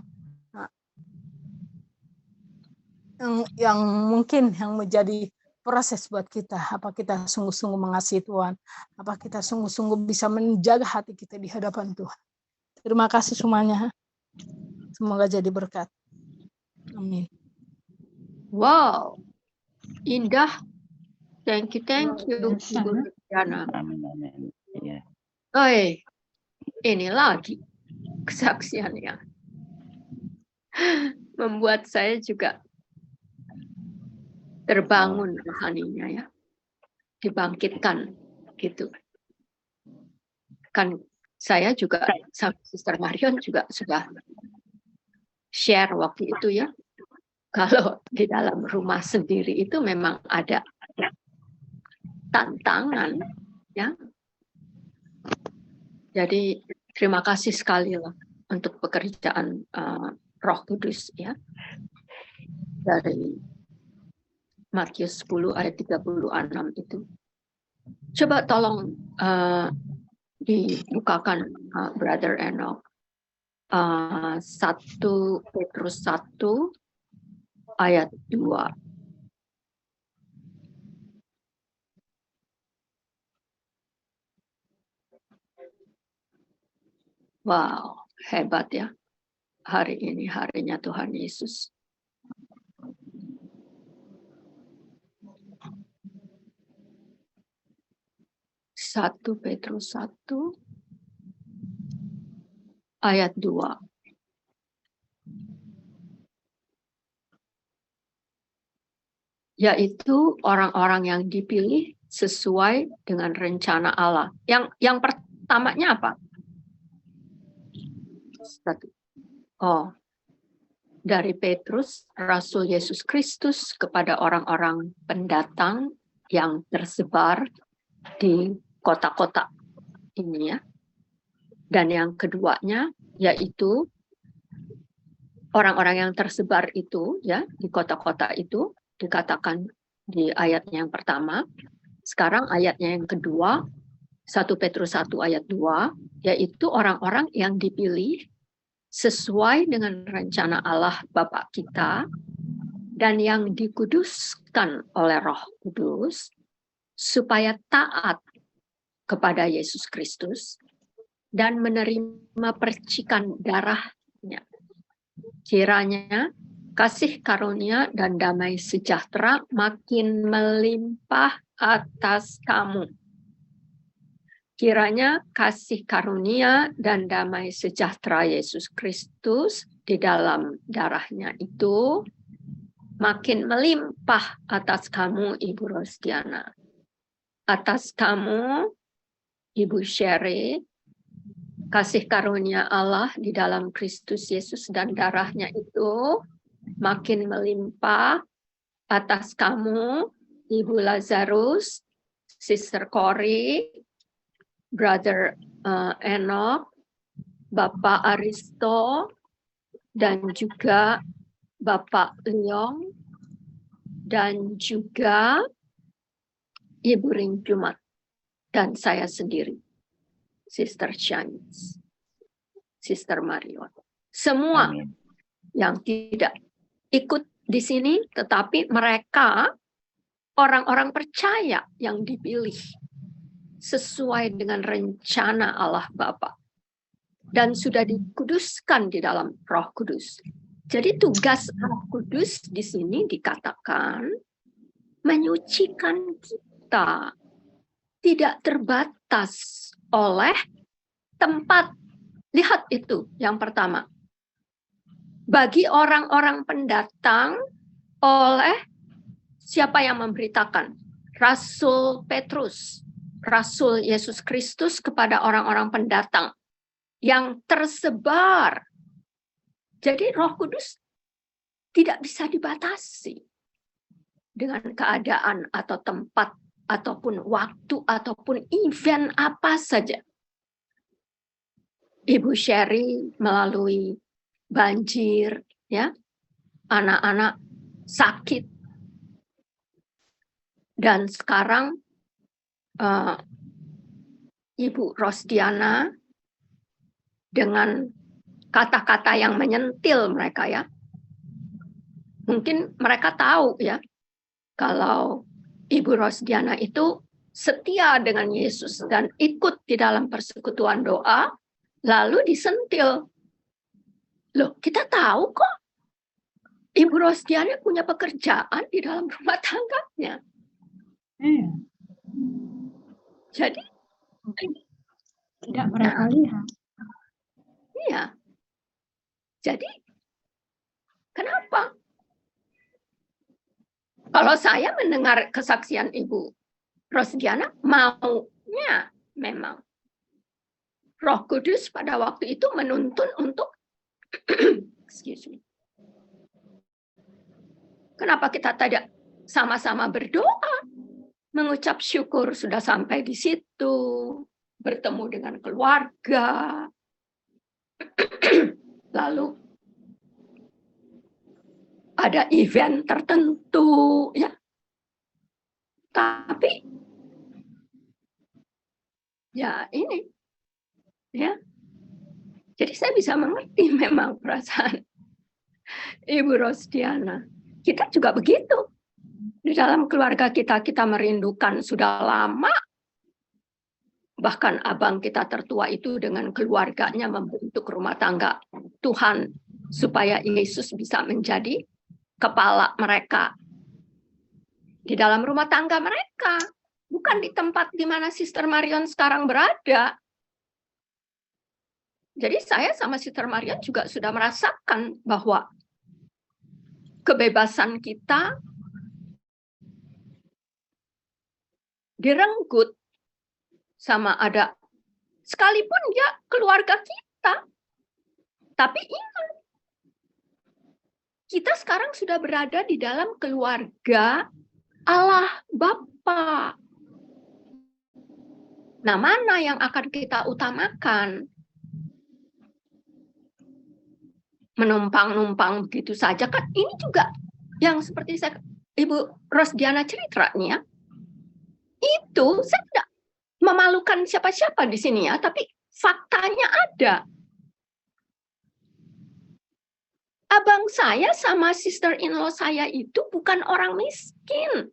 mungkin yang menjadi proses buat kita. Apa kita sungguh-sungguh mengasihi Tuhan, apa kita sungguh-sungguh bisa menjaga hati kita di hadapan Tuhan. Terima kasih semuanya, semoga jadi berkat. Amin. Wow, indah. Thank you, Ibu Diana. Amin, amin. Iya. Oi, ini lagi kesaksiannya membuat saya juga terbangun rohaninya ya, dibangkitkan gitu. Kan saya juga sama Sister Marion juga sudah share waktu itu ya, kalau di dalam rumah sendiri itu memang ada tantangan ya. Jadi terima kasih sekali lah untuk pekerjaan Roh Kudus ya, dari Matius 10 ayat 36 itu. Coba tolong dibukakan Brother Enoch. 1 Petrus 1 ayat 2. Wow, hebat ya. Hari ini harinya Tuhan Yesus. Satu Petrus 1 ayat 2. Yaitu orang-orang yang dipilih sesuai dengan rencana Allah. Yang pertamanya apa? Dari Petrus, Rasul Yesus Kristus kepada orang-orang pendatang yang tersebar di kota-kota ini ya. Dan yang keduanya yaitu orang-orang yang tersebar itu ya di kota-kota itu dikatakan di ayatnya yang pertama. Sekarang ayatnya yang kedua, 1 Petrus 1 ayat 2, yaitu orang-orang yang dipilih sesuai dengan rencana Allah Bapa kita dan yang dikuduskan oleh Roh Kudus supaya taat kepada Yesus Kristus dan menerima percikan darahnya. Kiranya kasih karunia dan damai sejahtera makin melimpah atas kamu. Kiranya kasih karunia dan damai sejahtera Yesus Kristus di dalam darahnya itu makin melimpah atas kamu, Ibu Rostiana. Atas kamu, Ibu Sherry, kasih karunia Allah di dalam Kristus Yesus dan darahnya itu makin melimpah. Atas kamu, Ibu Lazarus, Sister Cory, Brother Enoch, Bapak Aristo, dan juga Bapak Leong, dan juga Ibu Ring Jumat, dan saya sendiri, Sister Shanice, Sister Marion. Semua Amin. yang tidak ikut di sini, tetapi mereka orang-orang percaya yang dipilih sesuai dengan rencana Allah Bapa dan sudah dikuduskan di dalam Roh Kudus. Jadi tugas Roh Kudus di sini dikatakan menyucikan kita, tidak terbatas oleh tempat. Lihat itu yang pertama. Bagi orang-orang pendatang oleh siapa yang memberitakan? Rasul Petrus, Rasul Yesus Kristus kepada orang-orang pendatang yang tersebar. Jadi Roh Kudus tidak bisa dibatasi dengan keadaan atau tempat ataupun waktu ataupun event apa saja. Ibu Sherry melalui banjir, ya, anak-anak sakit, dan sekarang Ibu Rostiana dengan kata-kata yang menyentil mereka, ya. Mungkin mereka tahu, ya, kalau Ibu Rostiana itu setia dengan Yesus dan ikut di dalam persekutuan doa, lalu disentil. Loh, kita tahu kok Ibu Rostiana punya pekerjaan di dalam rumah tangganya. Jadi tidak mereka lihat. Iya. Jadi kenapa? Kalau saya mendengar kesaksian Ibu Rosdiana, maunya memang Roh Kudus pada waktu itu menuntun untuk excuse me. Kenapa kita tidak sama-sama berdoa, mengucap syukur sudah sampai di situ, bertemu dengan keluarga, lalu ada event tertentu, ya. Tapi ya ini, ya. Jadi saya bisa mengerti memang perasaan Ibu Rostiana. Kita juga begitu. Di dalam keluarga kita merindukan sudah lama. Bahkan abang kita tertua itu dengan keluarganya membentuk rumah tangga Tuhan supaya Yesus bisa menjadi kepala mereka di dalam rumah tangga mereka, bukan di tempat di mana Sister Marion sekarang berada. Jadi saya sama Sister Marion juga sudah merasakan bahwa kebebasan kita direnggut sama ada, sekalipun dia keluarga kita. Tapi ingat, kita sekarang sudah berada di dalam keluarga Allah Bapa. Nah, mana yang akan kita utamakan? menumpang-numpang begitu saja kan. Ini juga yang seperti Ibu Rosdiana cerita nih ya. Itu saya tidak memalukan siapa-siapa di sini ya, tapi faktanya ada. Abang saya sama sister-in-law saya itu bukan orang miskin.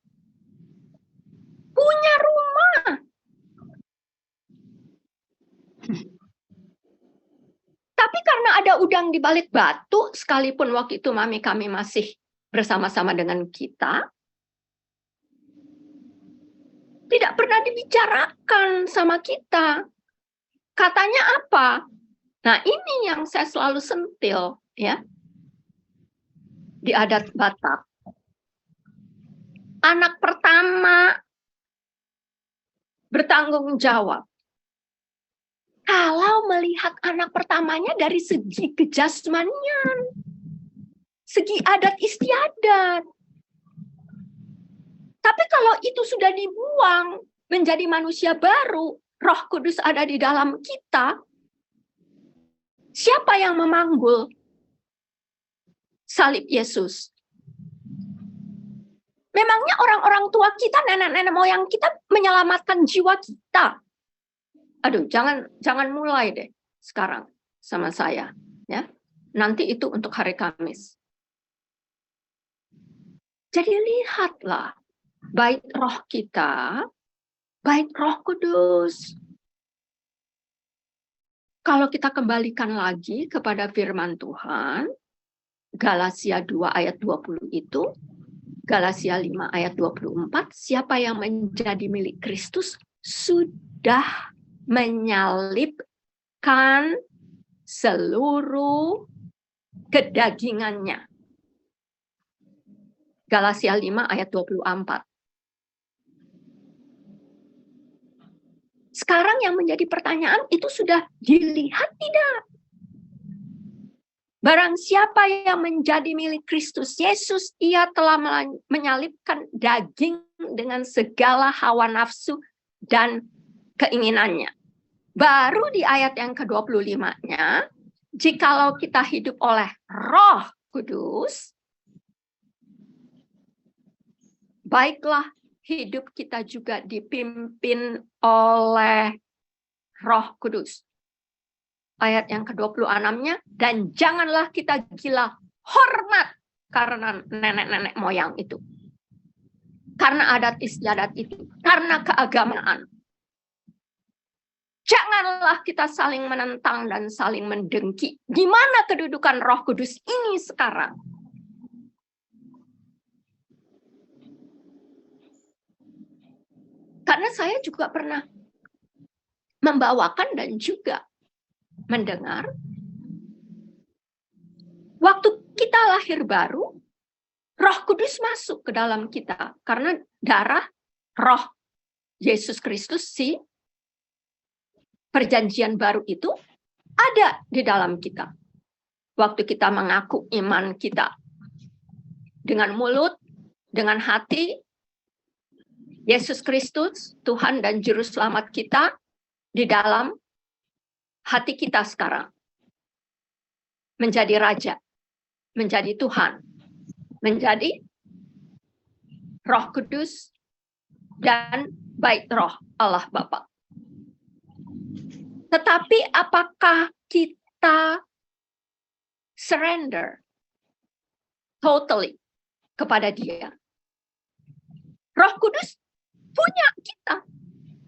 Punya rumah. Tapi karena ada udang di balik batu, sekalipun waktu itu mami kami masih bersama-sama dengan kita, tidak pernah dibicarakan sama kita. Katanya apa? Nah, ini yang saya selalu sentil ya. Di adat Batak. Anak pertama bertanggung jawab. Kalau melihat anak pertamanya dari segi kejasmanian, segi adat istiadat. Tapi kalau itu sudah dibuang menjadi manusia baru, Roh Kudus ada di dalam kita, siapa yang memanggul salib Yesus? Memangnya orang-orang tua kita, nenek-nenek moyang kita menyelamatkan jiwa kita? Aduh, jangan mulai deh sekarang sama saya, ya. Nanti itu untuk hari Kamis. Jadi lihatlah, baik roh kita, baik Roh Kudus. Kalau kita kembalikan lagi kepada firman Tuhan, Galatia 2 ayat 20 itu, Galatia 5 ayat 24, siapa yang menjadi milik Kristus sudah menyalibkan seluruh kedagingannya. Galatia 5 ayat 24. Sekarang yang menjadi pertanyaan itu sudah dilihat tidak? Barang siapa yang menjadi milik Kristus Yesus, ia telah menyalibkan daging dengan segala hawa nafsu dan keinginannya. Baru di ayat yang ke-25-nya, jikalau kita hidup oleh Roh Kudus, baiklah hidup kita juga dipimpin oleh Roh Kudus. Ayat yang ke-26-nya, dan janganlah kita gila hormat karena nenek-nenek moyang itu. Karena adat istiadat itu, karena keagamaan. Janganlah kita saling menentang dan saling mendengki. Di mana kedudukan Roh Kudus ini sekarang? Karena saya juga pernah membawakan dan juga mendengar, waktu kita lahir baru, Roh Kudus masuk ke dalam kita. Karena darah Roh Yesus Kristus, si perjanjian baru itu ada di dalam kita. Waktu kita mengaku iman kita dengan mulut, dengan hati, Yesus Kristus, Tuhan dan Juru Selamat kita di dalam hati kita sekarang. Menjadi Raja, menjadi Tuhan, menjadi Roh Kudus, dan baik Roh Allah Bapa. Tetapi apakah kita surrender totally kepada Dia? Roh Kudus punya kita.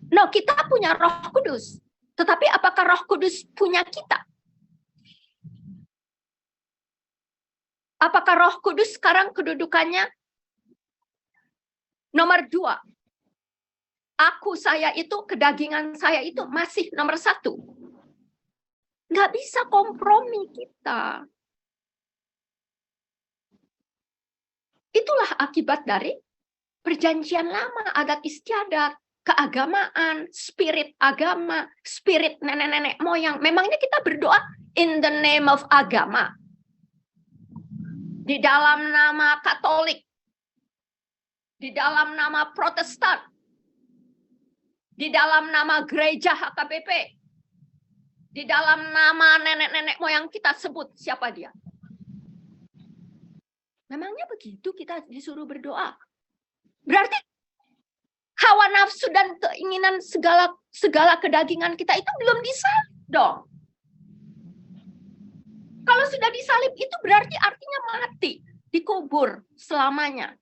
No, kita punya Roh Kudus. Tetapi apakah Roh Kudus punya kita? Apakah Roh Kudus sekarang kedudukannya nomor 2? Aku, saya itu, kedagingan saya itu masih nomor 1. Nggak bisa kompromi kita. Itulah akibat dari perjanjian lama, adat istiadat, keagamaan, spirit agama, spirit nenek-nenek moyang. Memangnya kita berdoa in the name of agama. Di dalam nama Katolik. Di dalam nama Protestan. Di dalam nama gereja HKBP. Di dalam nama nenek-nenek moyang kita sebut siapa dia. Memangnya begitu kita disuruh berdoa? Berarti hawa nafsu dan keinginan segala kedagingan kita itu belum disalib dong. Kalau sudah disalib itu berarti artinya mati, dikubur selamanya.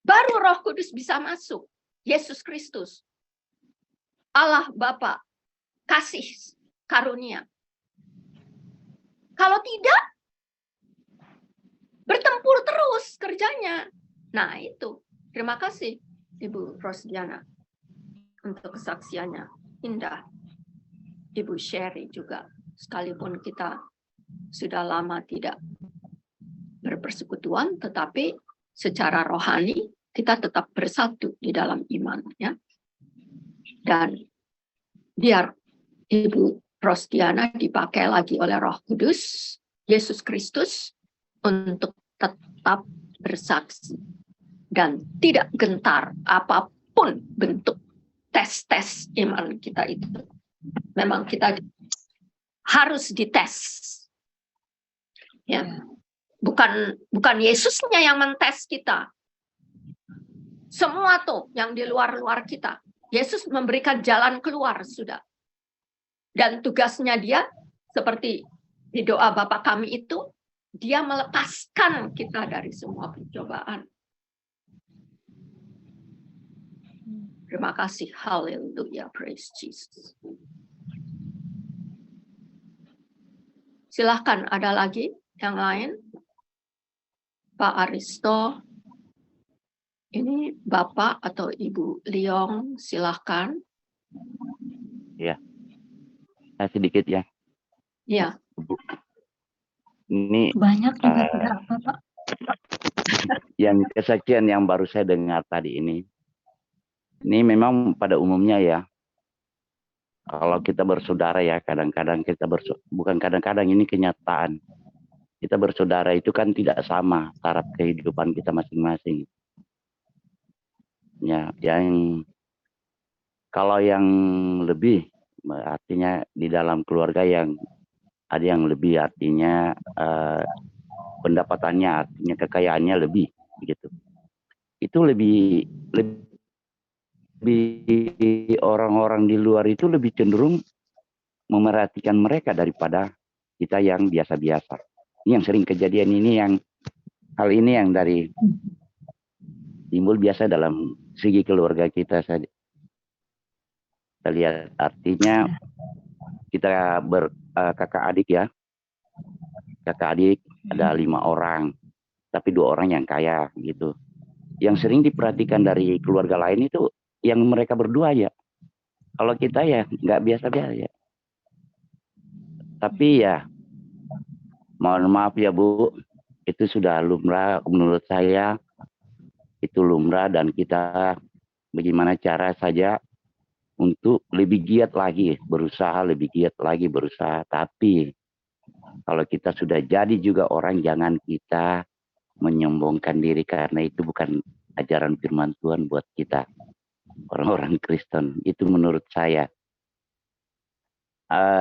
Baru Roh Kudus bisa masuk. Yesus Kristus, Allah Bapa, kasih karunia. Kalau tidak, bertempur terus kerjanya. Nah itu, terima kasih Ibu Rosdiana untuk kesaksiannya. Indah. Ibu Sherry juga, sekalipun kita sudah lama tidak berpersekutuan, tetapi secara rohani kita tetap bersatu di dalam iman, ya. Dan biar Ibu Rosdiana dipakai lagi oleh Roh Kudus, Yesus Kristus, untuk tetap bersaksi dan tidak gentar apapun bentuk tes-tes iman kita itu. Memang kita harus dites, ya. Bukan Yesusnya yang mentes kita. Semua tuh yang di luar-luar kita. Yesus memberikan jalan keluar sudah. Dan tugasnya dia seperti di doa Bapa kami itu, dia melepaskan kita dari semua pencobaan. Terima kasih. Haleluya. Praise Jesus. Silahkan, ada lagi yang lain? Pak Aristo. Ini Bapak atau Ibu Liong, silahkan. Ya, sedikit ya. Ya. Ini Banyak juga tidak apa-apa. yang kesaksian yang baru saya dengar tadi ini memang pada umumnya ya, kalau kita bersaudara ya, kadang-kadang kita bukan kadang-kadang, ini kenyataan. Kita bersaudara itu kan tidak sama taraf kehidupan kita masing-masing. Ya, kalau yang lebih artinya di dalam keluarga yang ada yang lebih, artinya pendapatannya, artinya kekayaannya lebih, begitu. Itu lebih orang-orang di luar itu lebih cenderung memerhatikan mereka daripada kita yang biasa-biasa. Ini yang sering kejadian ini, hal ini yang dari timbul biasa dalam segi keluarga kita. Saya lihat, artinya kita kakak adik ya, kakak adik ada 5 orang, tapi 2 orang yang kaya gitu. Yang sering diperhatikan dari keluarga lain itu yang mereka berdua ya. Kalau kita ya nggak biasa-biasa ya. Tapi ya, mohon maaf ya Bu, itu sudah lumrah menurut saya, itu lumrah, dan kita bagaimana cara saja untuk lebih giat lagi, berusaha lebih giat lagi, berusaha. Tapi kalau kita sudah jadi juga orang, jangan kita menyombongkan diri, karena itu bukan ajaran firman Tuhan buat kita orang-orang Kristen. Itu menurut saya.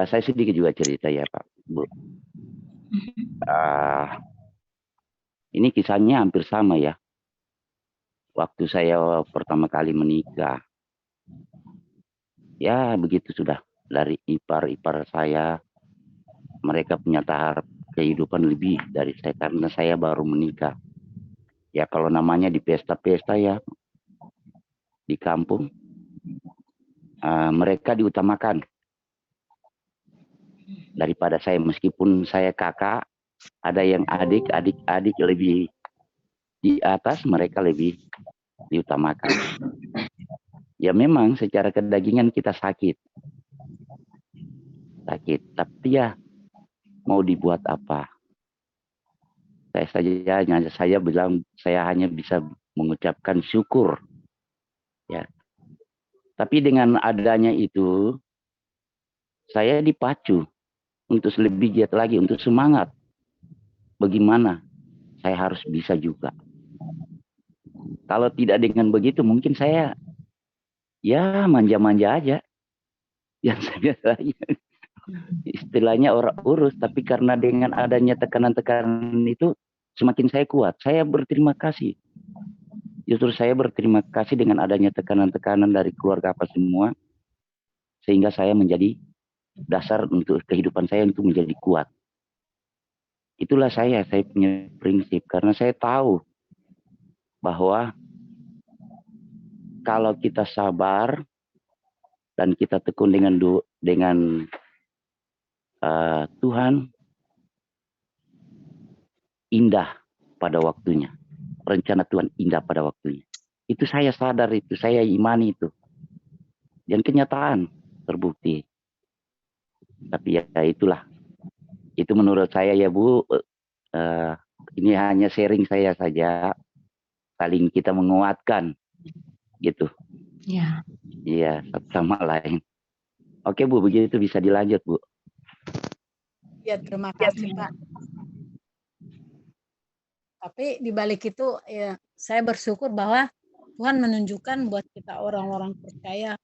Saya sedikit juga cerita ya Pak, Bu. Ini kisahnya hampir sama ya. Waktu saya pertama kali menikah, ya begitu sudah. Dari ipar-ipar saya, mereka punya tahap kehidupan lebih dari saya, karena saya baru menikah. Ya kalau namanya di pesta-pesta ya, di kampung, mereka diutamakan daripada saya. Meskipun saya kakak, ada yang adik lebih di atas, mereka lebih diutamakan. Ya memang secara kedagingan kita sakit, tapi ya mau dibuat apa? Saya bilang, saya hanya bisa mengucapkan syukur ya. Tapi dengan adanya itu, saya dipacu untuk lebih giat lagi, untuk semangat. Bagaimana saya harus bisa juga. Kalau tidak dengan begitu, mungkin saya ya manja-manja aja. Yang saya biasa aja. istilahnya orang urus, tapi karena dengan adanya tekanan-tekanan itu semakin saya kuat. Saya berterima kasih. Justru saya berterima kasih dengan adanya tekanan-tekanan dari keluarga apa semua, sehingga saya menjadi dasar untuk kehidupan saya untuk menjadi kuat. Itulah saya punya prinsip, karena saya tahu bahwa kalau kita sabar dan kita tekun dengan Tuhan, indah pada waktunya. Rencana Tuhan indah pada waktunya. Itu saya sadar, itu saya imani itu. Dan kenyataan terbukti. Tapi ya itulah. Itu menurut saya ya Bu, ini hanya sharing saya saja. Saling kita menguatkan gitu. Ya. Iya, satu sama lain. Oke Bu, begitu bisa dilanjut Bu. Ya, terima kasih Pak. Tapi di balik itu ya saya bersyukur bahwa Tuhan menunjukkan buat kita orang-orang percaya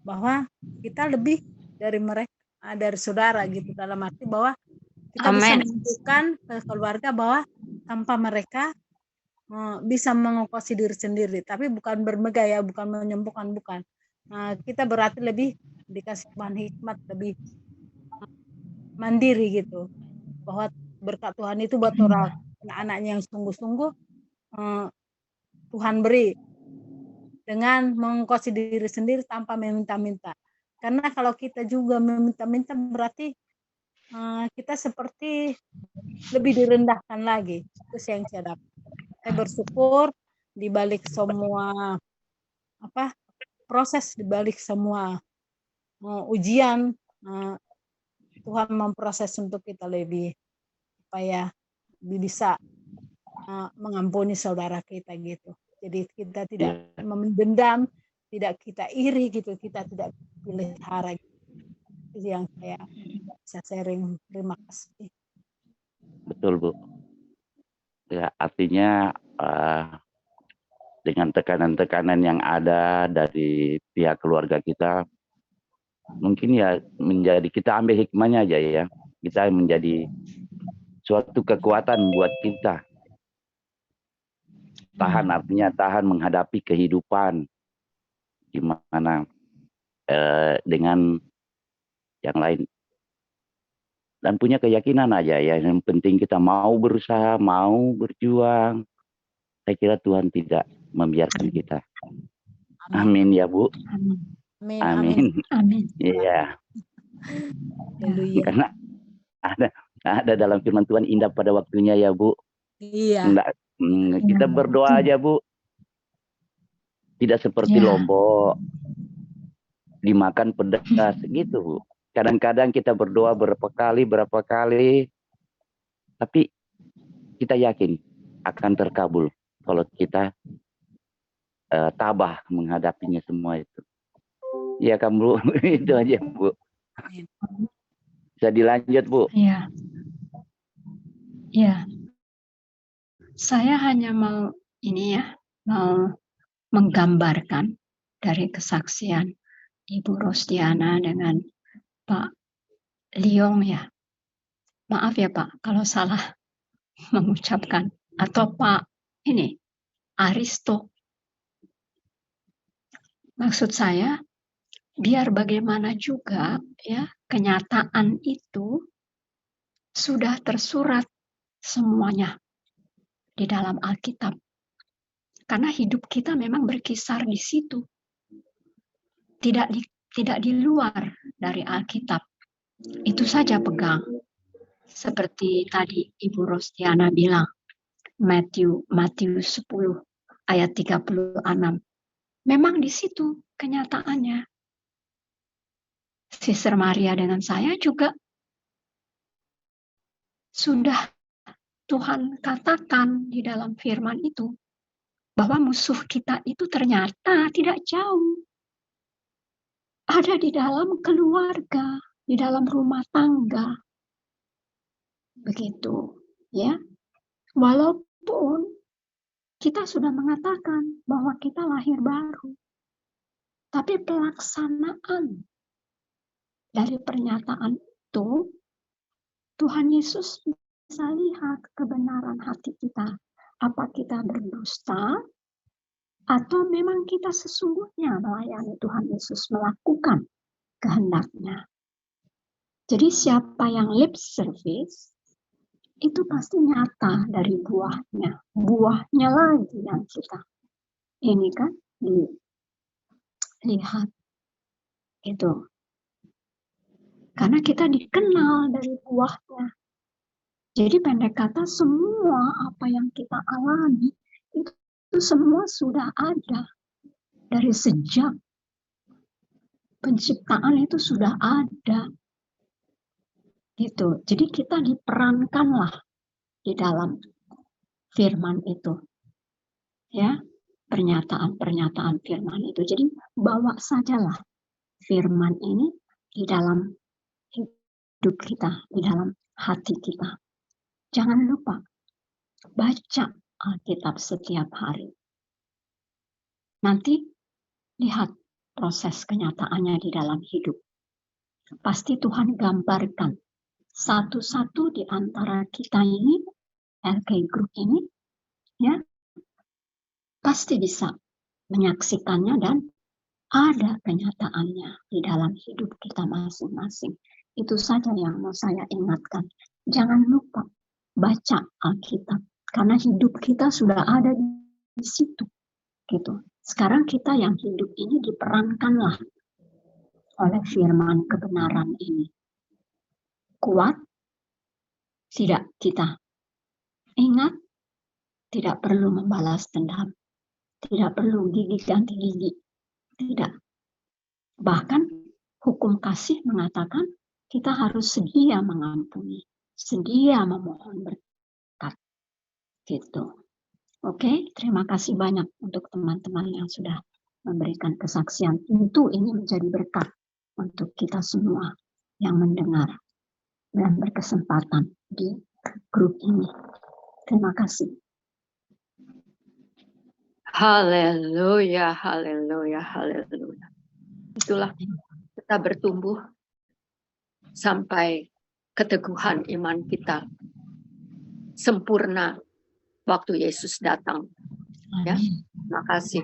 bahwa kita lebih dari mereka, dari saudara gitu, dalam arti bahwa kita bisa Amin. menunjukkan ke keluarga bahwa tanpa mereka bisa mengokosi diri sendiri, tapi bukan bermegah ya, bukan menyembuhkan, bukan. Kita berarti lebih dikasih Tuhan hikmat, lebih mandiri gitu, bahwa berkat Tuhan itu buat orang anak-anaknya yang sungguh-sungguh Tuhan beri dengan mengkosi diri sendiri tanpa meminta-minta. Karena kalau kita juga meminta-minta berarti kita seperti lebih direndahkan lagi. Itu yang saya dapat. Saya bersyukur di balik semua proses, di balik semua ujian, Tuhan memproses untuk kita lebih supaya bisa mengampuni saudara kita gitu. Jadi kita tidak memendam, tidak kita iri gitu, kita tidak pelihara. Itu yang saya bisa sharing. Terima kasih. Betul Bu. Ya, artinya dengan tekanan-tekanan yang ada dari pihak keluarga kita, mungkin ya menjadi, kita ambil hikmahnya aja ya, kita menjadi suatu kekuatan buat kita. Tahan, artinya tahan menghadapi kehidupan gimana dengan yang lain, dan punya keyakinan aja ya, yang penting kita mau berusaha, mau berjuang. Saya kira Tuhan tidak membiarkan kita. Amin ya Bu. Amin. Amin. Amin. Iya. Haleluya. Karena ada dalam firman Tuhan, indah pada waktunya ya Bu. Iya. Kita berdoa aja Bu. Tidak seperti Lombok dimakan pedas gitu Bu. Kadang-kadang kita berdoa berapa kali, tapi kita yakin akan terkabul kalau kita tabah menghadapinya semua itu. Ya kan Bu, itu aja Bu. Bisa dilanjut Bu. Iya. Iya. Saya hanya mau mau menggambarkan dari kesaksian Ibu Rostiana dengan Pak Liong ya. Maaf ya Pak kalau salah mengucapkan, atau Pak Aristo. Maksud saya, biar bagaimana juga ya, kenyataan itu sudah tersurat semuanya di dalam Alkitab. Karena hidup kita memang berkisar di situ. Tidak di luar dari Alkitab. Itu saja pegang. Seperti tadi Ibu Rostiana bilang, Matius 10 ayat 36. Memang di situ kenyataannya. Sister Maria dengan saya juga sudah Tuhan katakan di dalam firman itu bahwa musuh kita itu ternyata tidak jauh. Ada di dalam keluarga, di dalam rumah tangga. Begitu, ya. Walaupun kita sudah mengatakan bahwa kita lahir baru, tapi pelaksanaan dari pernyataan itu, Tuhan Yesus bisa lihat kebenaran hati kita. Apa kita berdusta, atau memang kita sesungguhnya melayani Tuhan Yesus, melakukan kehendaknya. Jadi siapa yang lip service, itu pasti nyata dari buahnya. Buahnya lagi yang kita ini kan dilihat itu. Karena kita dikenal dari buahnya. Jadi pendek kata, semua apa yang kita alami itu semua sudah ada dari sejak penciptaan, itu sudah ada gitu. Jadi kita diperankanlah di dalam firman itu, ya, pernyataan-pernyataan firman itu. Jadi bawa sajalah firman ini di dalam hidup kita, di dalam hati kita. Jangan lupa baca Alkitab setiap hari. Nanti lihat proses kenyataannya di dalam hidup. Pasti Tuhan gambarkan satu-satu di antara kita ini, LK Group ini, ya, pasti bisa menyaksikannya dan ada kenyataannya di dalam hidup kita masing-masing. Itu saja yang mau saya ingatkan. Jangan lupa baca Alkitab, karena hidup kita sudah ada di situ. Gitu. Sekarang kita yang hidup ini diperankanlah oleh firman kebenaran ini. Kuat, tidak kita. Ingat, tidak perlu membalas dendam. Tidak perlu gigi ganti gigi. Tidak. Bahkan hukum kasih mengatakan kita harus sedia mengampuni, sedia memohon berkat. Gitu. Oke, terima kasih banyak untuk teman-teman yang sudah memberikan kesaksian. Tentu ini menjadi berkat untuk kita semua yang mendengar dan berkesempatan di grup ini. Terima kasih. Haleluya, haleluya, haleluya. Itulah kita bertumbuh sampai keteguhan iman kita sempurna waktu Yesus datang. Ya,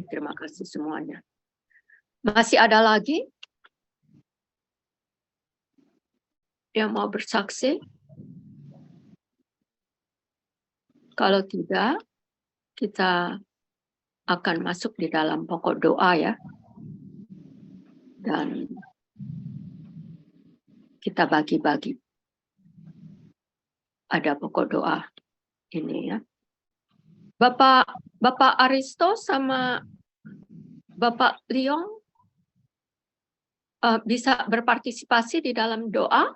terima kasih semuanya. Masih ada lagi yang mau bersaksi? Kalau tidak, kita akan masuk di dalam pokok doa ya. Dan kita bagi-bagi. Ada pokok doa ini ya. Bapak Aristo sama Bapak Leong bisa berpartisipasi di dalam doa?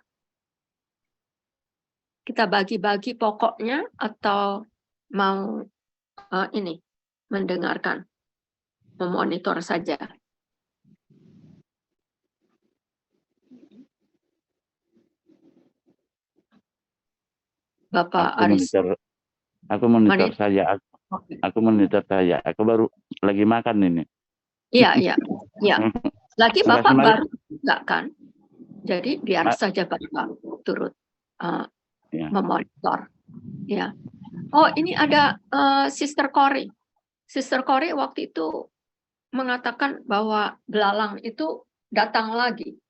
Kita bagi-bagi pokoknya atau mau ini mendengarkan, memonitor saja? Bapak Aristo. Aku monitor saja. Aku monitor saja. Aku baru lagi makan ini. Iya. Lagi Bapak baru enggak kan? Jadi biar saja Bapak turut memonitor. Ya. Oh, ini ada Sister Cory. Sister Cory waktu itu mengatakan bahwa belalang itu datang lagi.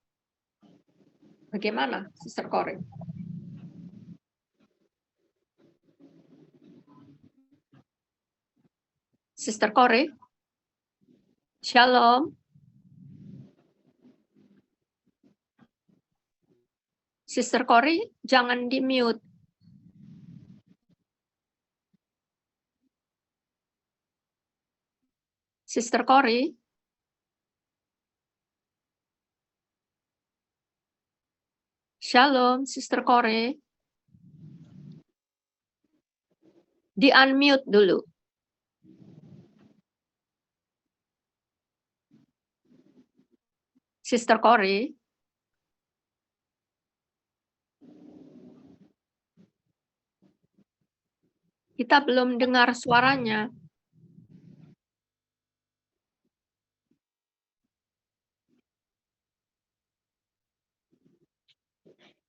Bagaimana, Sister Cory? Sister Cory? Shalom. Sister Cory, jangan di-mute. Sister Cory? Shalom, Sister Cory. Di-unmute dulu. Sister Cory? Kita belum dengar suaranya.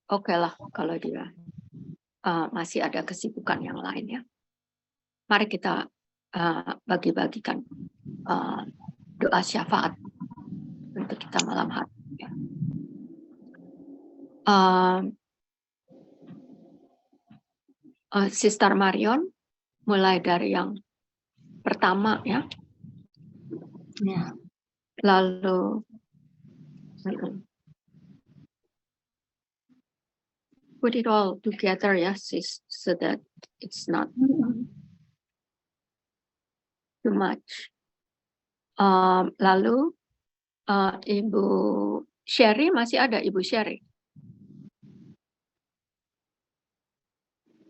oke lah kalau dia masih ada kesibukan yang lain ya. Mari kita bagi-bagikan doa syafaat untuk kita malam hari. Ya. Sister Marion, mulai dari yang pertama ya. Ya. Lalu put it all together ya, sis, so that it's not too much. Lalu Ibu Sherry, masih ada Ibu Sherry?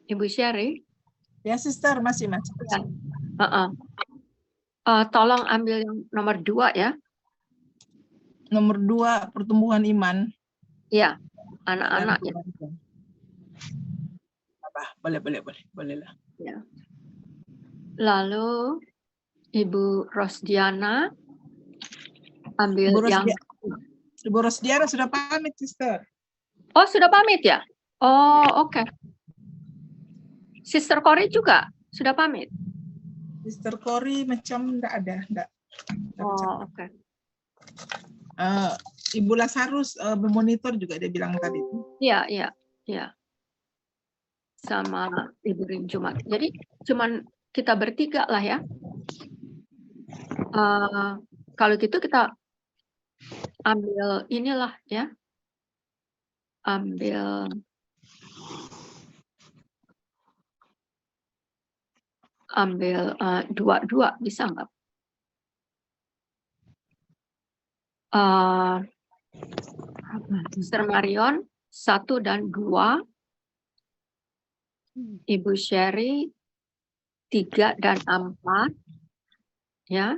Ibu Sherry? Ya, Sister, masih. Ya. Tolong ambil yang nomor 2 ya. Nomor 2, pertumbuhan iman. Ya, anak-anak ya. Boleh lah. Ya. Lalu Ibu Rosdiana ambil Ibu Rosdiana sudah pamit, Sister. Oh, sudah pamit ya? Oh, oke. Sister Cory juga sudah pamit? Sister Cory macam enggak ada. Oh, oke. Ibu Lazarus memonitor juga dia bilang tadi. Iya. Sama Ibu Rin Jumat. Jadi cuman kita bertiga lah ya. Kalau gitu kita ambil inilah ya. Ambil 2 bisa nggak? Sister Marion 1 dan 2, Ibu Sherry 3 dan 4, ya.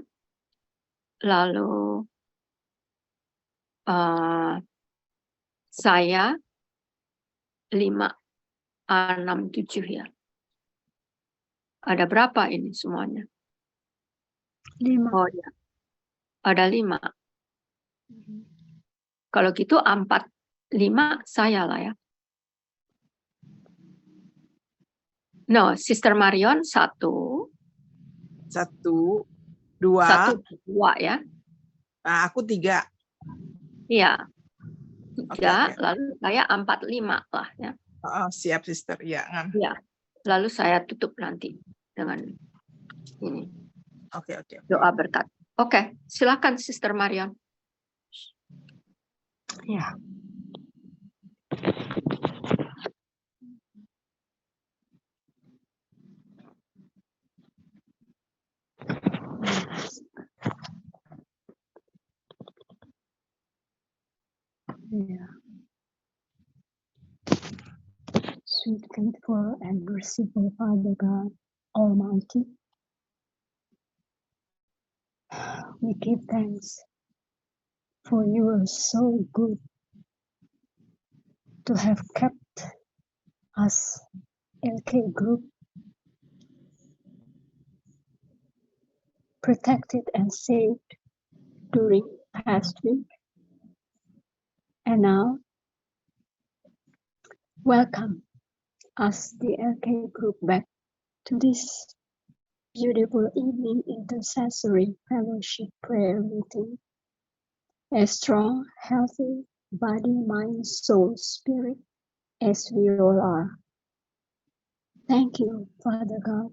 Lalu saya 5, 6, 7 ya. Ada berapa ini semuanya? 5. Oh ya, ada 5. Kalau gitu 4, 5 saya lah ya. No, Sister Marion 1, 2. 1, 2 ya. Nah, aku 3. Iya. 3, Okay. lalu saya 4, 5 lah ya. Siap, Sister. Ya. Iya. Lalu saya tutup nanti dengan ini. Oke. Doa berkat. Oke, silakan Sister Marion. Ya. Sweet, faithful, and merciful Father God Almighty, we give thanks for you are so good to have kept us, LK Group, protected and saved during past week. And now, welcome us, the LK Group, back to this beautiful evening intercessory fellowship prayer meeting. A strong, healthy body, mind, soul, spirit, as we all are. Thank you, Father God,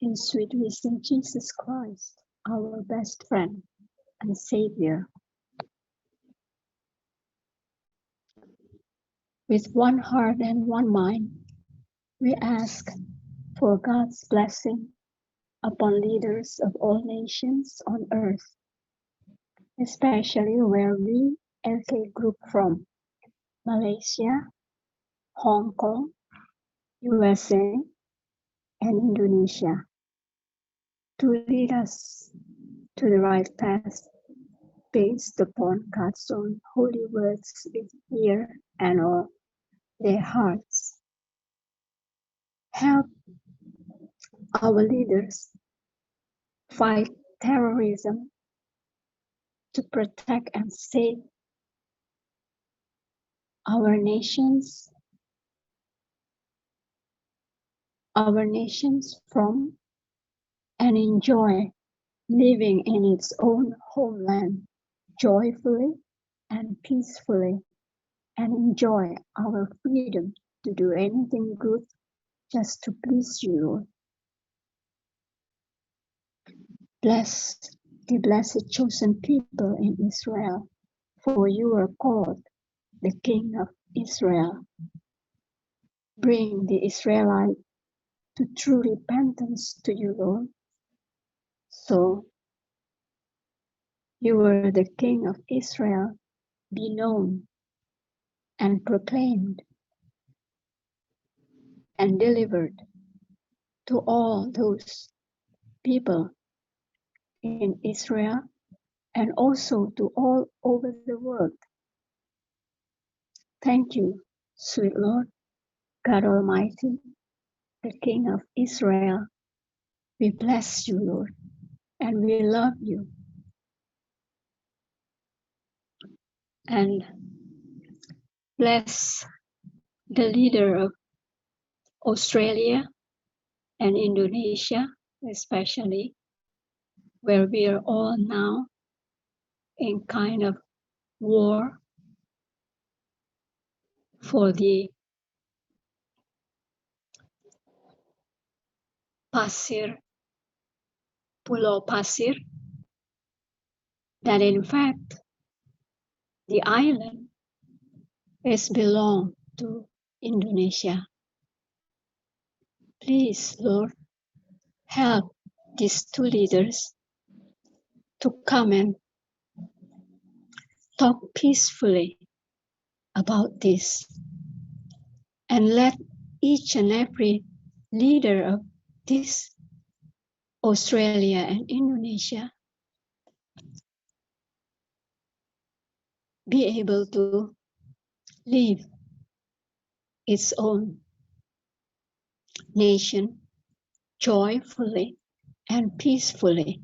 in sweet wisdom, Jesus Christ, our best friend and Savior. With one heart and one mind, we ask for God's blessing upon leaders of all nations on earth, especially where we, LK Group, from Malaysia, Hong Kong, USA, and Indonesia, to lead us to the right path based upon God's own holy words with ear and all their hearts. Help our leaders fight terrorism to protect and save our nations from and enjoy living in its own homeland joyfully and peacefully, and enjoy our freedom to do anything good just to please you, Lord. Bless the blessed chosen people in Israel, for you are called the King of Israel. Bring the Israelites to true repentance to you, Lord. So you are the King of Israel, be known and proclaimed and delivered to all those people in Israel and also to all over the world. Thank you, sweet Lord, God Almighty, the King of Israel. We bless you, Lord, and we love you. And bless the leader of Australia and Indonesia, especially, where we are all now in kind of war for the Pulau Pasir, that in fact the island is belong to Indonesia. Please, Lord, help these two leaders to come and talk peacefully about this, and let each and every leader of this Australia and Indonesia be able to live its own nation joyfully and peacefully,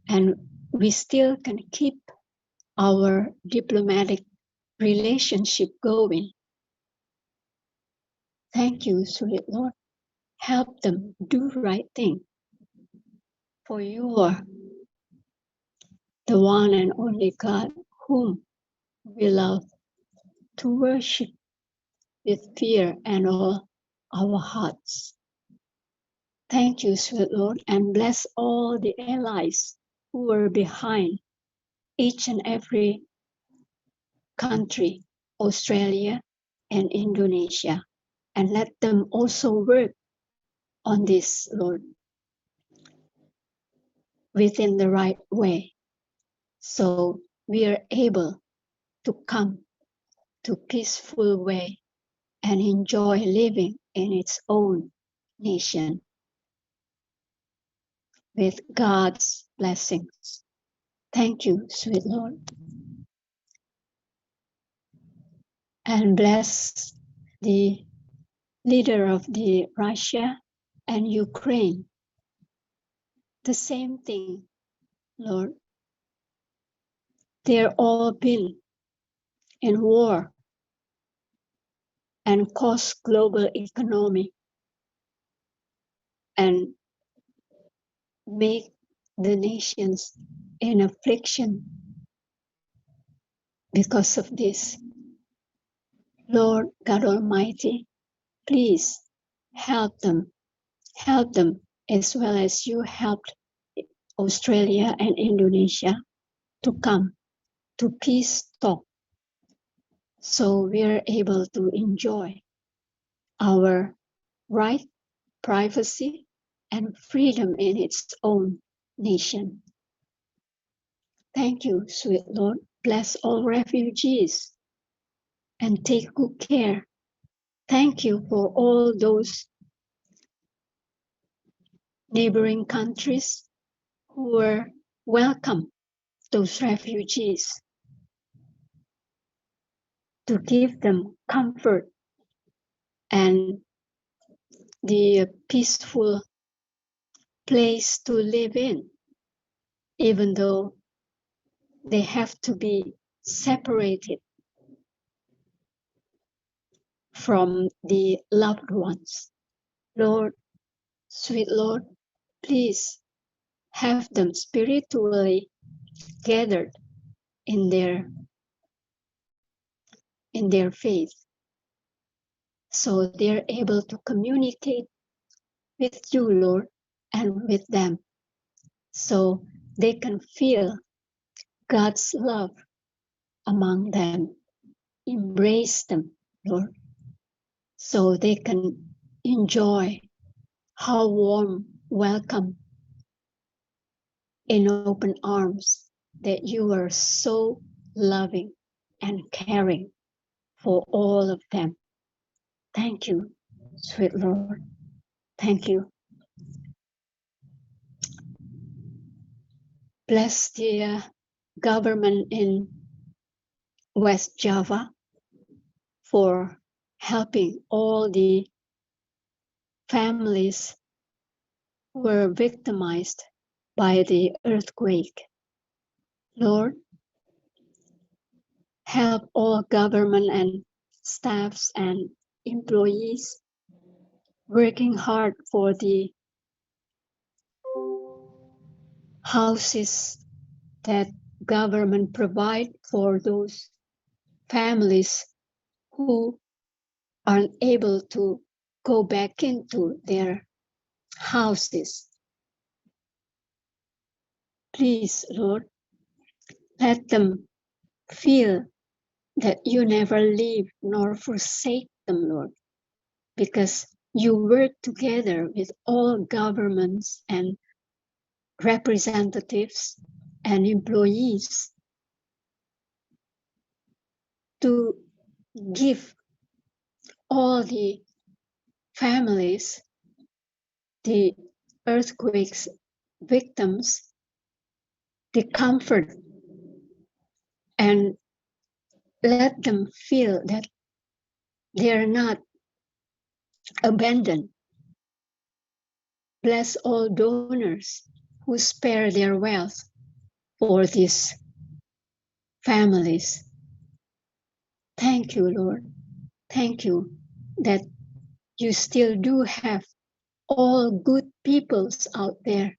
and we still can keep our diplomatic relationship going. Thank you, sweet Lord. Help them do right thing, for you are the one and only God whom we love to worship with fear and all our hearts. Thank you, sweet Lord, and bless all the allies who are behind each and every country, Australia and Indonesia, and let them also work on this, Lord, within the right way, so we are able to come to peaceful way and enjoy living in its own nation with God's blessings. Thank you, sweet Lord. And bless the leader of the Russia and Ukraine. The same thing, Lord. They're all been in war and cause global economy and make the nations in affliction because of this. Lord God Almighty, please help them as well as you helped Australia and Indonesia to come to peace talk, so we are able to enjoy our right, privacy, and freedom in its own nation. Thank you, sweet Lord. Bless all refugees and take good care. Thank you for all those neighboring countries who were welcome those refugees, to give them comfort and the peaceful place to live in, even though they have to be separated from the loved ones. Lord, sweet Lord, please have them spiritually gathered in their faith, so they're able to communicate with you, Lord, and with them, so they can feel God's love among them. Embrace them, Lord, so they can enjoy how warm welcome in open arms that you are so loving and caring for all of them. Thank you, sweet Lord. Thank you. Bless the government in West Java for helping all the families who were victimized by the earthquake. Lord, help all government and staffs and employees working hard for the houses that government provide for those families who aren't able to go back into their houses. Please, Lord, let them feel that you never leave nor forsake them, Lord, because you work together with all governments and representatives and employees to give all the families, the earthquakes victims, the comfort, and let them feel that they are not abandoned. Bless all donors who spare their wealth for these families. Thank you, Lord. Thank you that you still do have all good peoples out there,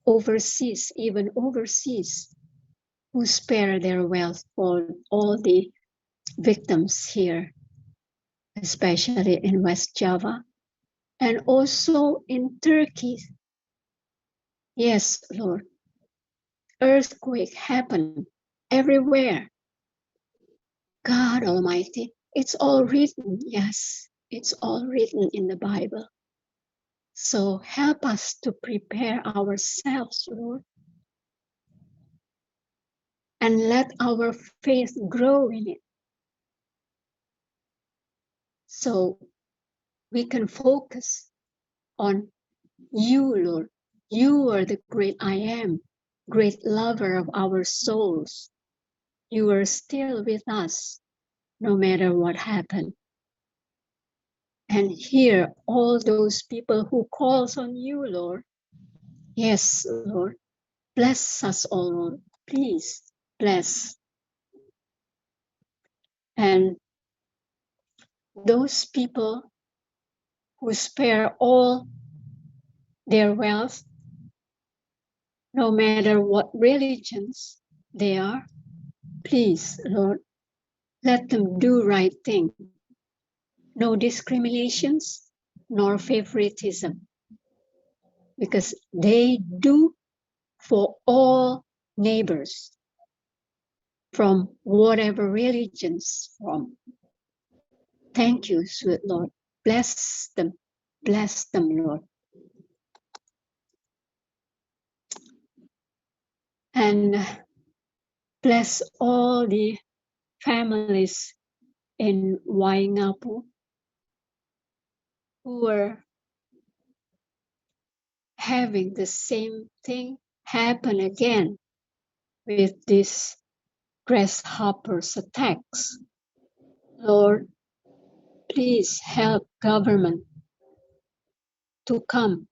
overseas, even overseas, who spare their wealth for all the victims here, especially in West Java and also in Turkey. Yes, Lord, earthquake happened everywhere. God Almighty, it's all written. Yes, it's all written in the Bible. So help us to prepare ourselves, Lord, and let our faith grow in it, so we can focus on you, Lord. You are the great I am, great lover of our souls. You are still with us, no matter what happened. And hear all those people who calls on you, Lord. Yes, Lord. Bless us all, Lord. Please bless. And those people who spare all their wealth, no matter what religions they are, please, Lord, let them do right thing. No discriminations, nor favoritism, because they do for all neighbors from whatever religions from. Thank you, sweet Lord. Bless them, Lord. And bless all the families in Waingapu who are having the same thing happen again with these grasshoppers attacks. Lord, please help government to come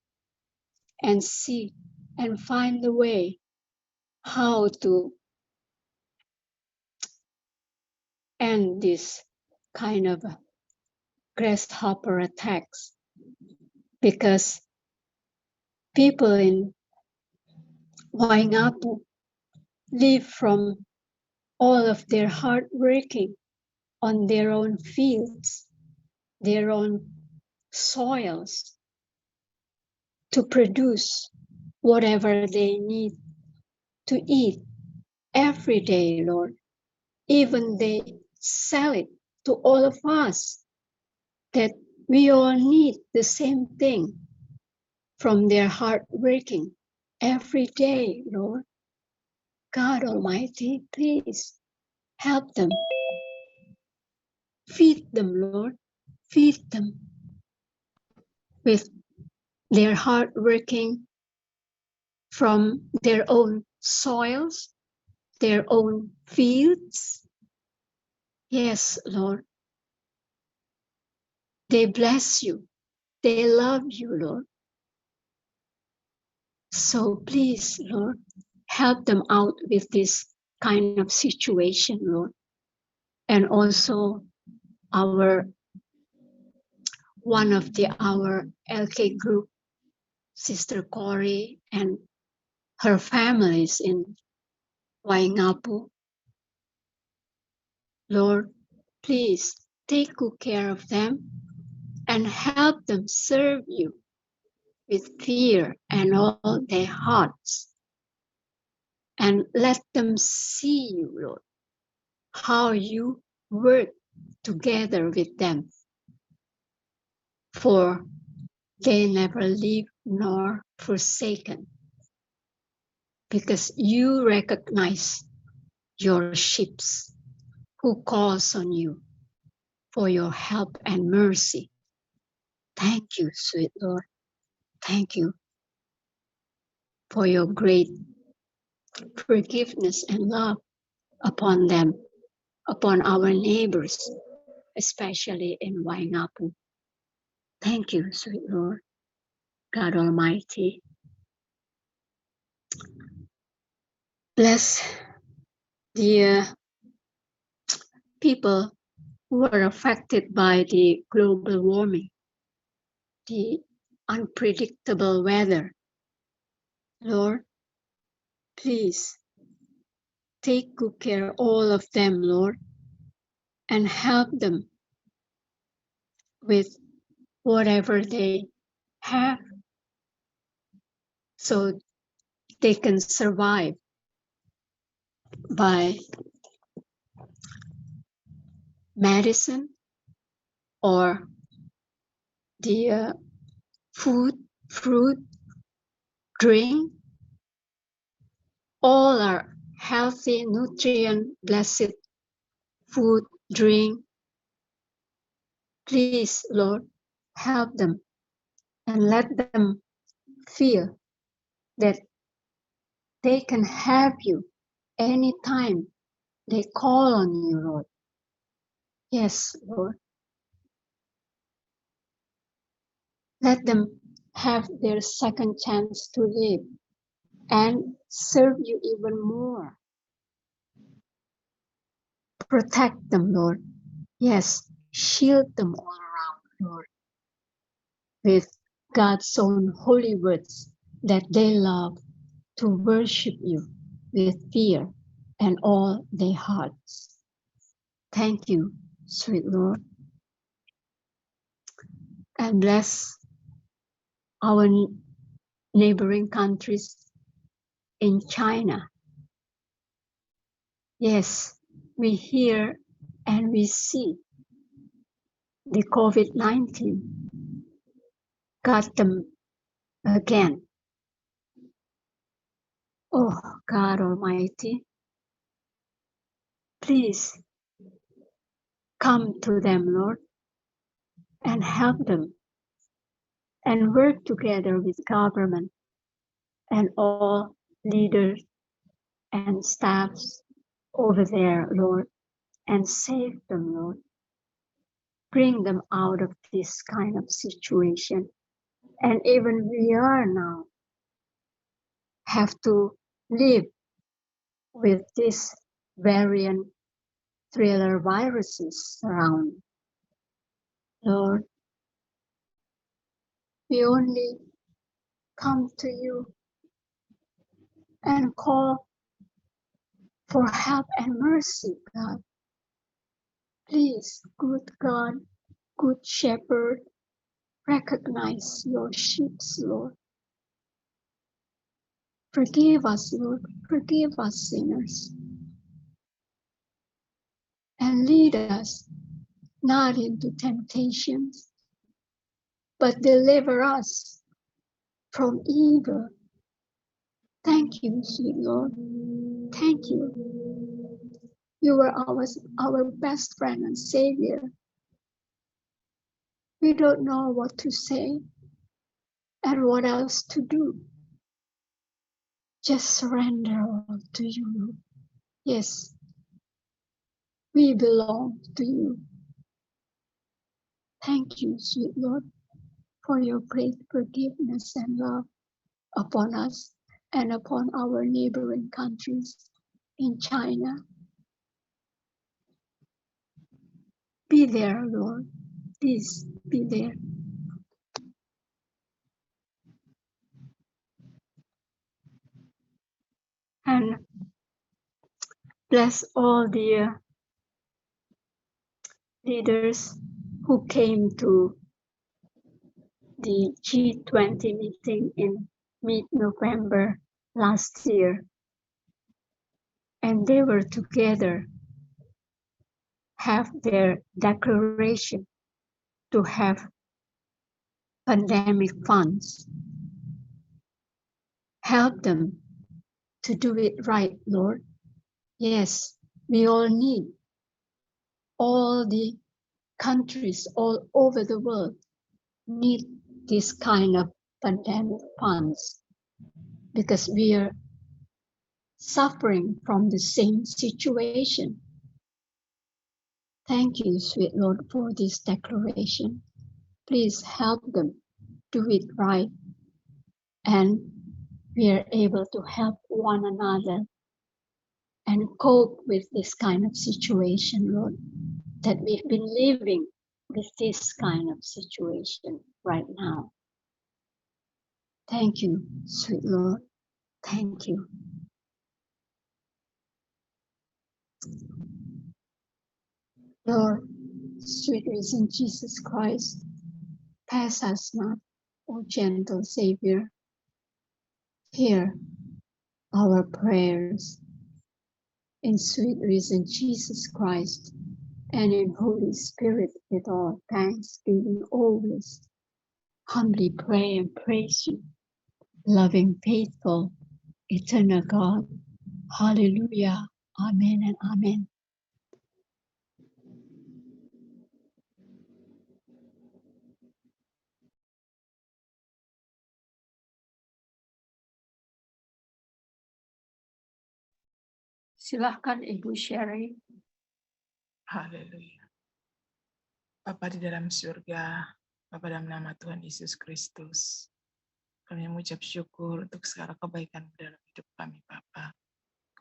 and see and find the way how to end this kind of grasshopper attacks, because people in Waingapu live from all of their hard working on their own fields, their own soils, to produce whatever they need to eat every day, Lord. Even they sell it to all of us, that we all need the same thing from their hard working every day, Lord. God Almighty, please help them. Feed them, Lord. Feed them with their hard working from their own soils, their own fields. Yes, Lord. They bless you. They love you, Lord. So please, Lord, help them out with this kind of situation, Lord. And also one of our LK group, Sister Corey and her families in Waingapu. Lord, please take good care of them and help them serve you with fear and all their hearts. And let them see you, Lord, how you work together with them. For they never leave nor forsaken, because you recognize your sheep who calls on you for your help and mercy. Thank you, sweet Lord. Thank you for your great forgiveness and love upon them, upon our neighbors, especially in Waingapu. Thank you, sweet Lord, God Almighty. Bless the people who are affected by the global warming, the unpredictable weather. Lord, please take good care of all of them, Lord, and help them with whatever they have so they can survive by medicine or the food, fruit, drink. All are healthy, nutrient, blessed food, drink. Please, Lord, help them and let them feel that they can have you anytime they call on you, Lord. Yes, Lord. Let them have their second chance to live and serve you even more. Protect them, Lord. Yes, shield them all around, Lord, with God's own holy words that they love to worship you with fear and all their hearts. Thank you, sweet Lord. And bless our neighboring countries in China. Yes, we hear and we see the COVID-19 got them again. Oh, God Almighty, please come to them, Lord, and help them and work together with government and all leaders and staffs over there, Lord, and save them, Lord. Bring them out of this kind of situation. And even we are now have to live with this variant thriller viruses around. Lord, we only come to you and call for help and mercy, God. Please, good God, good shepherd, recognize your sheep, Lord. Forgive us, Lord. Forgive us, sinners. And lead us not into temptations, but deliver us from evil. Thank you, sweet Lord. Thank you. You are our best friend and Savior. We don't know what to say and what else to do. Just surrender all to you. Yes, we belong to you. Thank you, sweet Lord, for your great forgiveness and love upon us and upon our neighboring countries in China. Be there, Lord. Please be there. And bless all the leaders who came to the G20 meeting in mid-November last year. And they were together, have their declaration to have pandemic funds. Help them to do it right, Lord. Yes, we all need all the countries all over the world need this kind of pandemic funds because we are suffering from the same situation. Thank you, sweet Lord, for this declaration. Please help them do it right, and we are able to help one another and cope with this kind of situation, Lord, that we've been living with this kind of situation right now. Thank you, sweet Lord. Thank you. Lord, sweet risen Jesus Christ, pass us not, O gentle Savior. Hear our prayers. In sweet risen Jesus Christ, and in Holy Spirit, with all thanksgiving always, humbly pray and praise you, loving, faithful, eternal God. Hallelujah. Amen and amen. Silahkan Ibu Sherry. Haleluya. Bapa di dalam surga, Bapa dalam nama Tuhan Yesus Kristus, kami mengucap syukur untuk segala kebaikan dalam hidup kami, Bapa.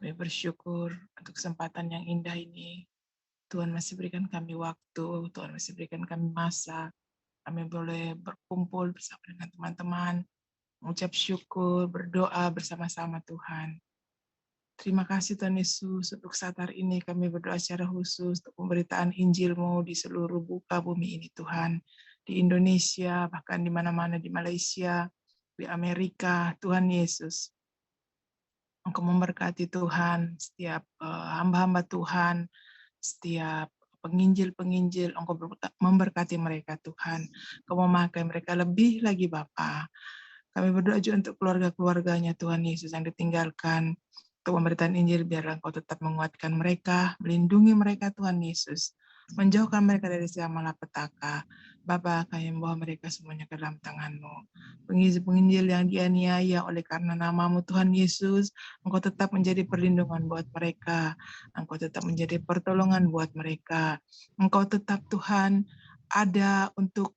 Kami bersyukur untuk kesempatan yang indah ini. Tuhan masih berikan kami waktu, Tuhan masih berikan kami masa. Kami boleh berkumpul bersama dengan teman-teman, mengucap syukur, berdoa bersama-sama Tuhan. Terima kasih Tuhan Yesus, untuk saat hari ini kami berdoa secara khusus untuk pemberitaan Injil-Mu di seluruh buka bumi ini Tuhan. Di Indonesia, bahkan di mana-mana, di Malaysia, di Amerika, Tuhan Yesus. Engkau memberkati Tuhan, setiap hamba-hamba Tuhan, setiap penginjil-penginjil, Engkau memberkati mereka Tuhan. Engkau memakai mereka lebih lagi Bapa. Kami berdoa juga untuk keluarga-keluarganya Tuhan Yesus yang ditinggalkan. Untuk pemberitaan Injil, biarlah Engkau tetap menguatkan mereka, melindungi mereka Tuhan Yesus, menjauhkan mereka dari segala malapetaka. Bapa, kami membawa mereka semuanya ke dalam tangan-Mu. Penginjil-penginjil yang dianiaya oleh karena nama-Mu Tuhan Yesus, Engkau tetap menjadi perlindungan buat mereka. Engkau tetap menjadi pertolongan buat mereka. Engkau tetap Tuhan ada untuk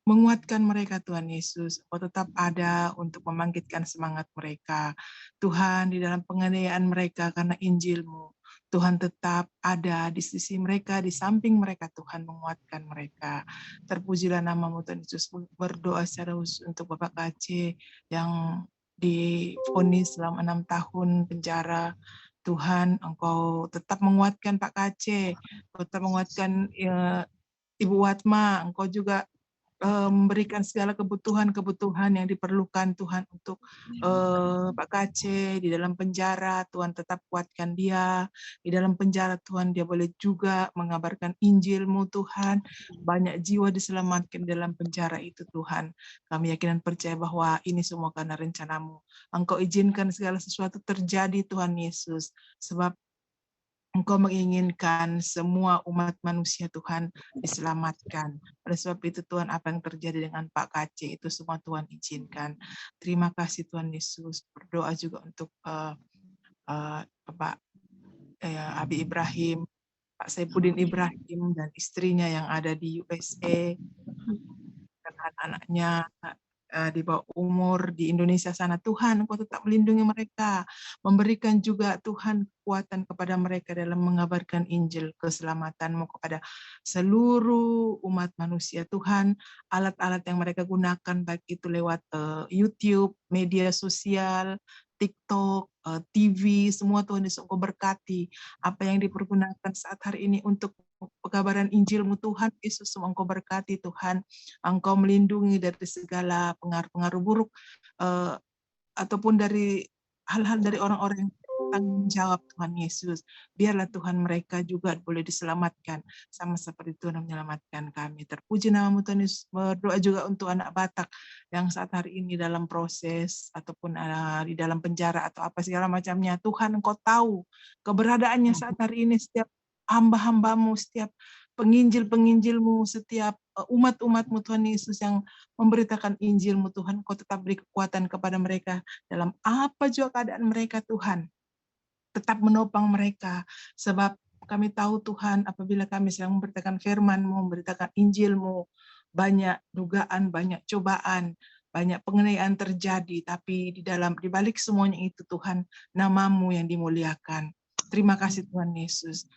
menguatkan mereka Tuhan Yesus, Engkau tetap ada untuk membangkitkan semangat mereka. Tuhan, di dalam penganiayaan mereka karena Injil-Mu, Tuhan tetap ada di sisi mereka, di samping mereka. Tuhan menguatkan mereka. Terpujilah namamu Tuhan Yesus. Berdoa secara khusus untuk Bapak KC yang divonis selama 6 tahun penjara. Tuhan, Engkau tetap menguatkan Pak KC, tetap menguatkan Ibu Watma. Engkau juga memberikan segala kebutuhan yang diperlukan Tuhan untuk Pak Kace di dalam penjara. Tuhan tetap kuatkan dia di dalam penjara. Tuhan, dia boleh juga mengabarkan Injil-Mu Tuhan. Banyak jiwa diselamatkan di dalam penjara itu Tuhan. Kami yakin dan percaya bahwa ini semua karena rencana-Mu. Engkau izinkan segala sesuatu terjadi Tuhan Yesus, sebab Engkau menginginkan semua umat manusia Tuhan diselamatkan. Oleh sebab itu Tuhan, apa yang terjadi dengan Pak KC itu semua Tuhan izinkan. Terima kasih Tuhan Yesus. Berdoa juga untuk Bapak Abi Ibrahim, Pak Saipudin Ibrahim dan istrinya yang ada di USA, dan anak-anaknya di bawah umur di Indonesia sana. Tuhan, Engkau tetap melindungi mereka, memberikan juga Tuhan kekuatan kepada mereka dalam mengabarkan Injil keselamatan-Mu kepada seluruh umat manusia. Tuhan, alat-alat yang mereka gunakan, baik itu lewat YouTube, media sosial, TikTok, TV, semua Tuhan Yesus Engkau berkati. Apa yang dipergunakan saat hari ini untuk pekabaran Injil-Mu Tuhan Yesus, semua Engkau berkati Tuhan. Engkau melindungi dari segala pengaruh-pengaruh buruk ataupun dari hal-hal dari orang-orang yang tanggung jawab Tuhan Yesus. Biarlah Tuhan mereka juga boleh diselamatkan sama seperti Tuhan menyelamatkan kami. Terpuji namamu Tuhan Yesus. Berdoa juga untuk anak Batak yang saat hari ini dalam proses ataupun di dalam penjara atau apa segala macamnya. Tuhan, Engkau tahu keberadaannya saat hari ini, setiap hamba-hambamu, setiap penginjil-penginjilmu, setiap umat-umatmu Tuhan Yesus yang memberitakan Injilmu Tuhan. Kau tetap beri kekuatan kepada mereka dalam apa juga keadaan mereka Tuhan. Tetap menopang mereka, sebab kami tahu Tuhan, apabila kami sedang memberitakan firman-Mu, memberitakan Injil-Mu, banyak dugaan, banyak cobaan, banyak penganiayaan terjadi, tapi di balik semuanya itu Tuhan, nama-Mu yang dimuliakan. Terima kasih Tuhan Yesus.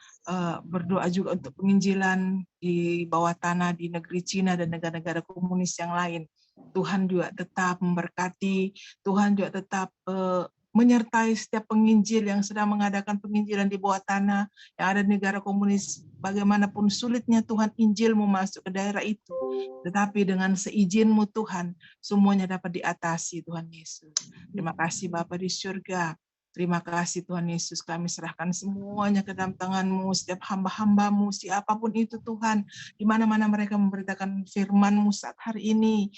Berdoa juga untuk penginjilan di bawah tanah di negeri Cina dan negara-negara komunis yang lain. Tuhan juga tetap memberkati, Tuhan juga tetap menyertai setiap penginjil yang sedang mengadakan penginjilan di bawah tanah yang ada di negara komunis. Bagaimanapun sulitnya Tuhan, Injil-Mu masuk ke daerah itu, tetapi dengan seizin-Mu Tuhan, semuanya dapat diatasi Tuhan Yesus. Terima kasih Bapa di surga. Terima kasih Tuhan Yesus, kami serahkan semuanya ke dalam tangan-Mu, setiap hamba-hamba-Mu, siapapun itu Tuhan, di mana-mana mereka memberitakan firman-Mu saat hari ini,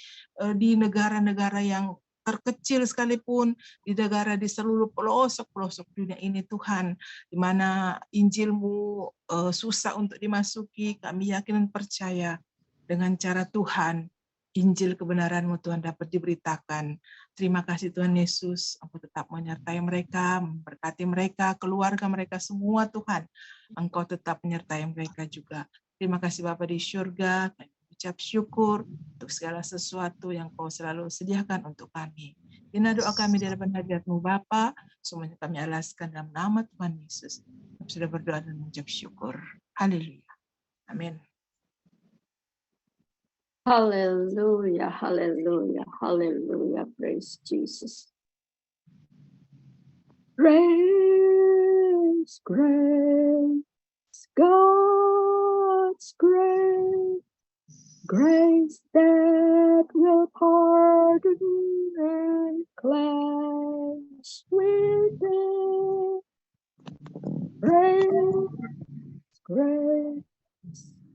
di negara-negara yang terkecil sekalipun, di negara di seluruh pelosok-pelosok dunia ini Tuhan, di mana Injil-Mu susah untuk dimasuki, kami yakin dan percaya dengan cara Tuhan, Injil kebenaran-Mu Tuhan dapat diberitakan. Terima kasih Tuhan Yesus, Engkau tetap menyertai mereka, memberkati mereka, keluarga mereka semua Tuhan. Engkau tetap menyertai mereka juga. Terima kasih Bapa di surga, kami ucap syukur untuk segala sesuatu yang Kau selalu sediakan untuk kami. Inilah doa kami di hadapan hadirat-Mu Bapa, semuanya kami alaskan dalam nama Tuhan Yesus. Kami sudah berdoa dan mengucap syukur. Haleluya. Amin. Hallelujah, hallelujah, hallelujah. Praise Jesus. Grace, grace, God's grace, grace that will pardon and cleanse within. Grace, grace,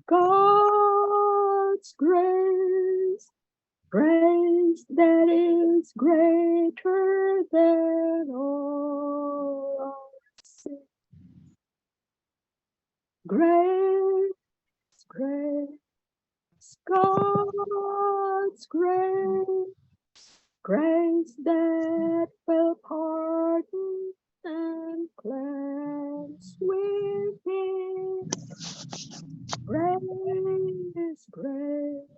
God's grace, grace that is greater than all our sin. Grace, grace, God's grace, grace that will pardon and cleanse within. Grace, grace,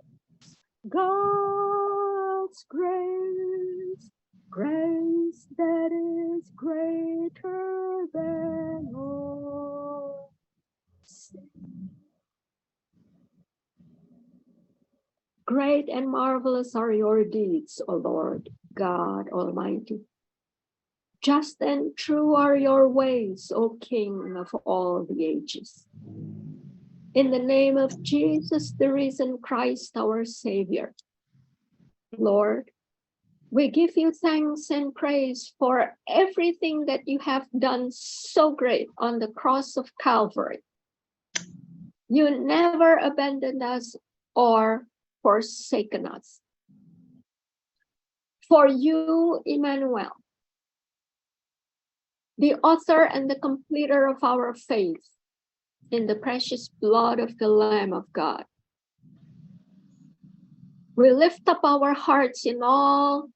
God's grace, grace that is greater than all Great and marvelous are your deeds, O Lord God Almighty. Just and true are your ways, O King of all the ages. In the name of Jesus, the risen Christ, our Savior, Lord, we give you thanks and praise for everything that you have done so great on the cross of Calvary. You never abandoned us or forsaken us. For you, Emmanuel, the author and the completer of our faith, in the precious blood of the Lamb of God, we lift up our hearts in all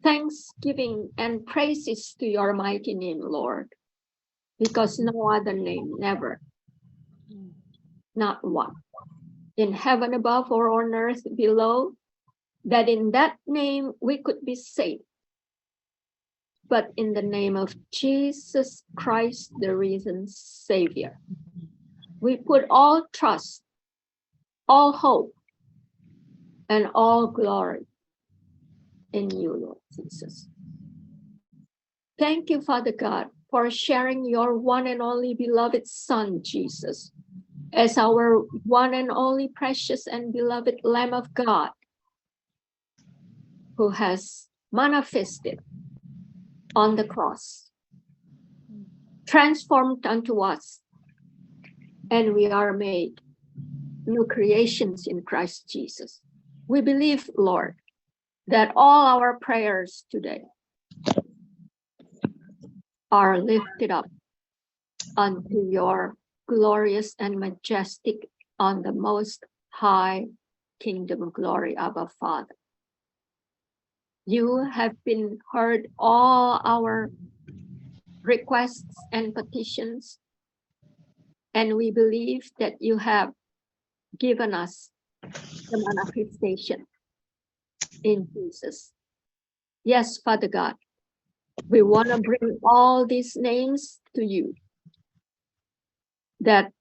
thanksgiving and praises to your mighty name, Lord, because no other name, never, not one, in heaven above or on earth below, that in that name we could be saved, but in the name of Jesus Christ, the risen Savior. We put all trust, all hope, and all glory in you, Lord Jesus. Thank you, Father God, for sharing your one and only beloved Son, Jesus, as our one and only precious and beloved Lamb of God, who has manifested on the cross, transformed unto us, and we are made new creations in Christ Jesus. We believe, Lord, that all our prayers today are lifted up unto your glorious and majestic on the most high kingdom glory, Abba Father. You have been heard all our requests and petitions, and we believe that you have given us the manifestation in Jesus. Yes, Father God, we want to bring all these names to you, that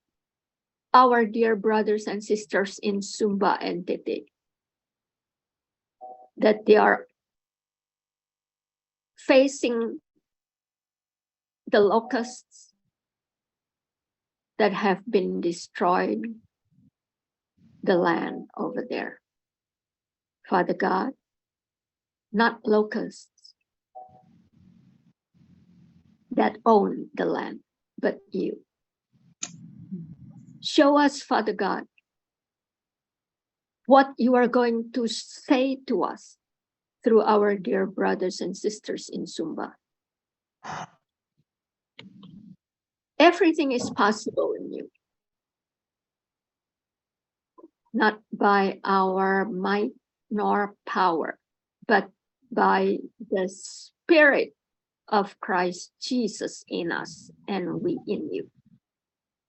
our dear brothers and sisters in Sumba and Tete, that they are facing the locusts that have been destroying the land over there. Father God, not locusts that own the land, but you. Show us, Father God, what you are going to say to us through our dear brothers and sisters in Sumba. Everything is possible in you, not by our might nor power, but by the Spirit of Christ Jesus in us and we in you.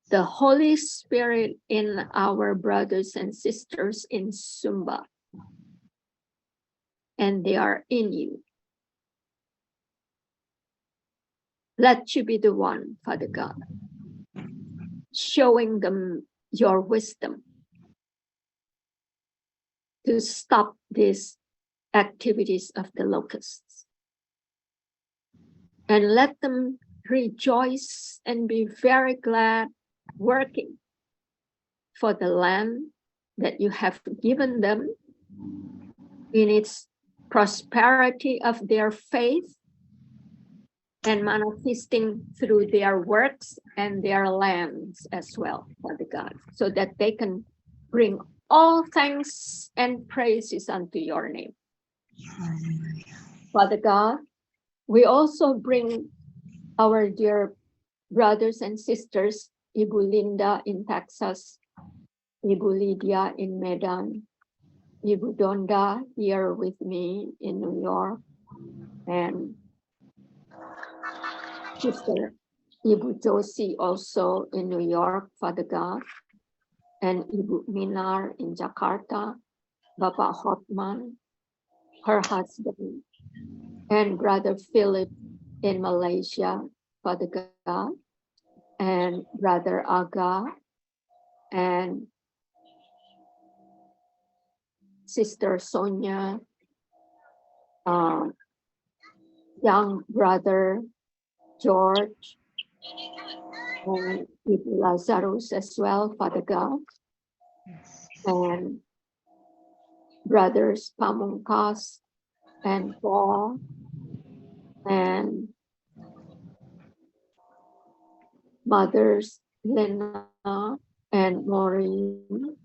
The Holy Spirit in our brothers and sisters in Sumba, and they are in you. Let you be the one, Father God, showing them your wisdom to stop these activities of the locusts. And let them rejoice and be very glad working for the land that you have given them in its prosperity of their faith and manifesting through their works and their lands as well, Father God, so that they can bring all thanks and praises unto your name. Father God, we also bring our dear brothers and sisters, Ibu Linda in Texas, Ibu Lydia in Medan, Ibu Donda here with me in New York, and Sister Ibu Josie also in New York, Father God, and Ibu Minar in Jakarta, Bapak Hotman, her husband, and Brother Philip in Malaysia, Father God, and Brother Aga, and Sister Sonia, young brother George, and Ibu Lazarus as well, Father God, and brothers Pamungkas and Paul, and mothers Lena and Maureen,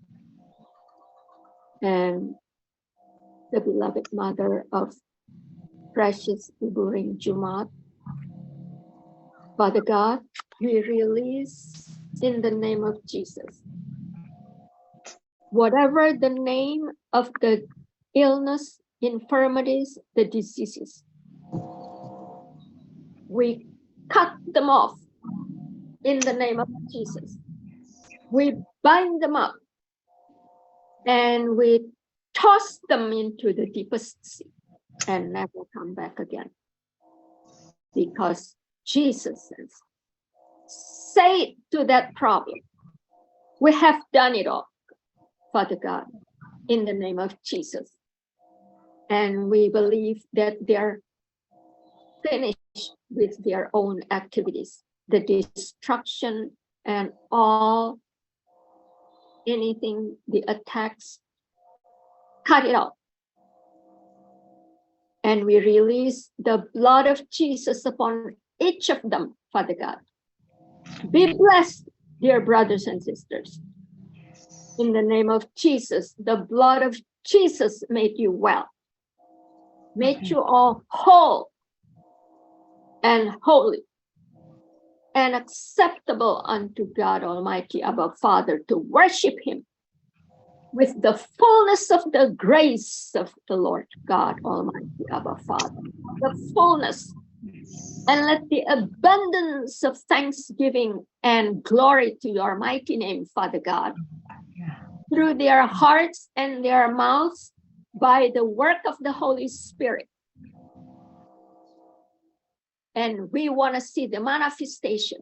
and the beloved mother of precious Ibu Ring Jumat. Father God, we release in the name of Jesus, whatever the name of the illness, infirmities, the diseases, we cut them off in the name of Jesus. We bind them up and we toss them into the deepest sea and never come back again. Because Jesus says, say to that problem, we have done it all, Father God, in the name of Jesus. And we believe that they're finished with their own activities, the destruction and all, anything, the attacks, cut it out. And we release the blood of Jesus upon each of them, Father God. Be blessed, dear brothers and sisters. In the name of Jesus, the blood of Jesus made you well, made you all whole and holy and acceptable unto God Almighty, our Father, to worship Him with the fullness of the grace of the Lord God Almighty, our Father, the fullness, and let the abundance of thanksgiving and glory to your mighty name, Father God, through their hearts and their mouths by the work of the Holy Spirit. And we want to see the manifestation.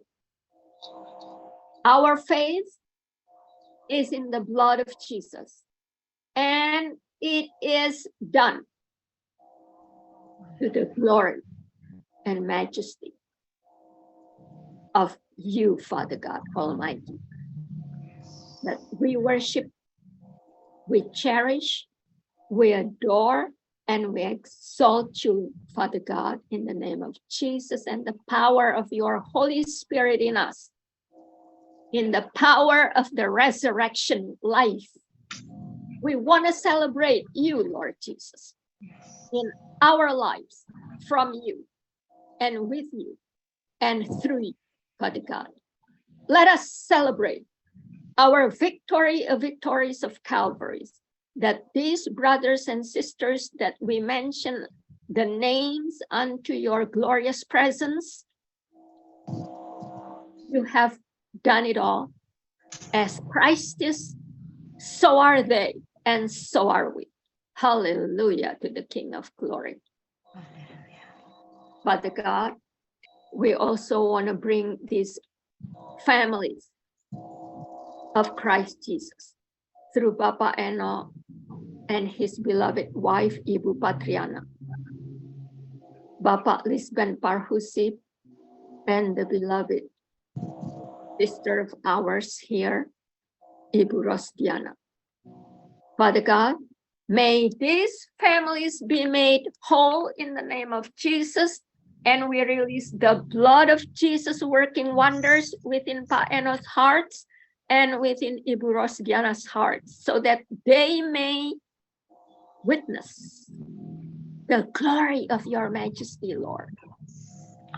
Our faith is in the blood of Jesus, and it is done to the glory and majesty of you, Father God Almighty, that we worship, we cherish, we adore, and we exalt you, Father God, in the name of Jesus and the power of your Holy Spirit in us, in the power of the resurrection life. We want to celebrate you, Lord Jesus, in our lives, from you and with you and through you, Father God. Let us celebrate our victory of victories of Calvary's, that these brothers and sisters that we mention the names unto your glorious presence, you have done it all. As Christ is, so are they, and so are we. Hallelujah to the King of glory. Father God, we also want to bring these families of Christ Jesus through Papa Eno and his beloved wife, Ibu Patriana, Bapak Lisben Parhusip, and the beloved sister of ours here, Ibu Rosdiana. Father God, may these families be made whole in the name of Jesus, and we release the blood of Jesus working wonders within Pa Eno's hearts and within Ibu Rosdiana's hearts, so that they may witness the glory of your majesty, Lord.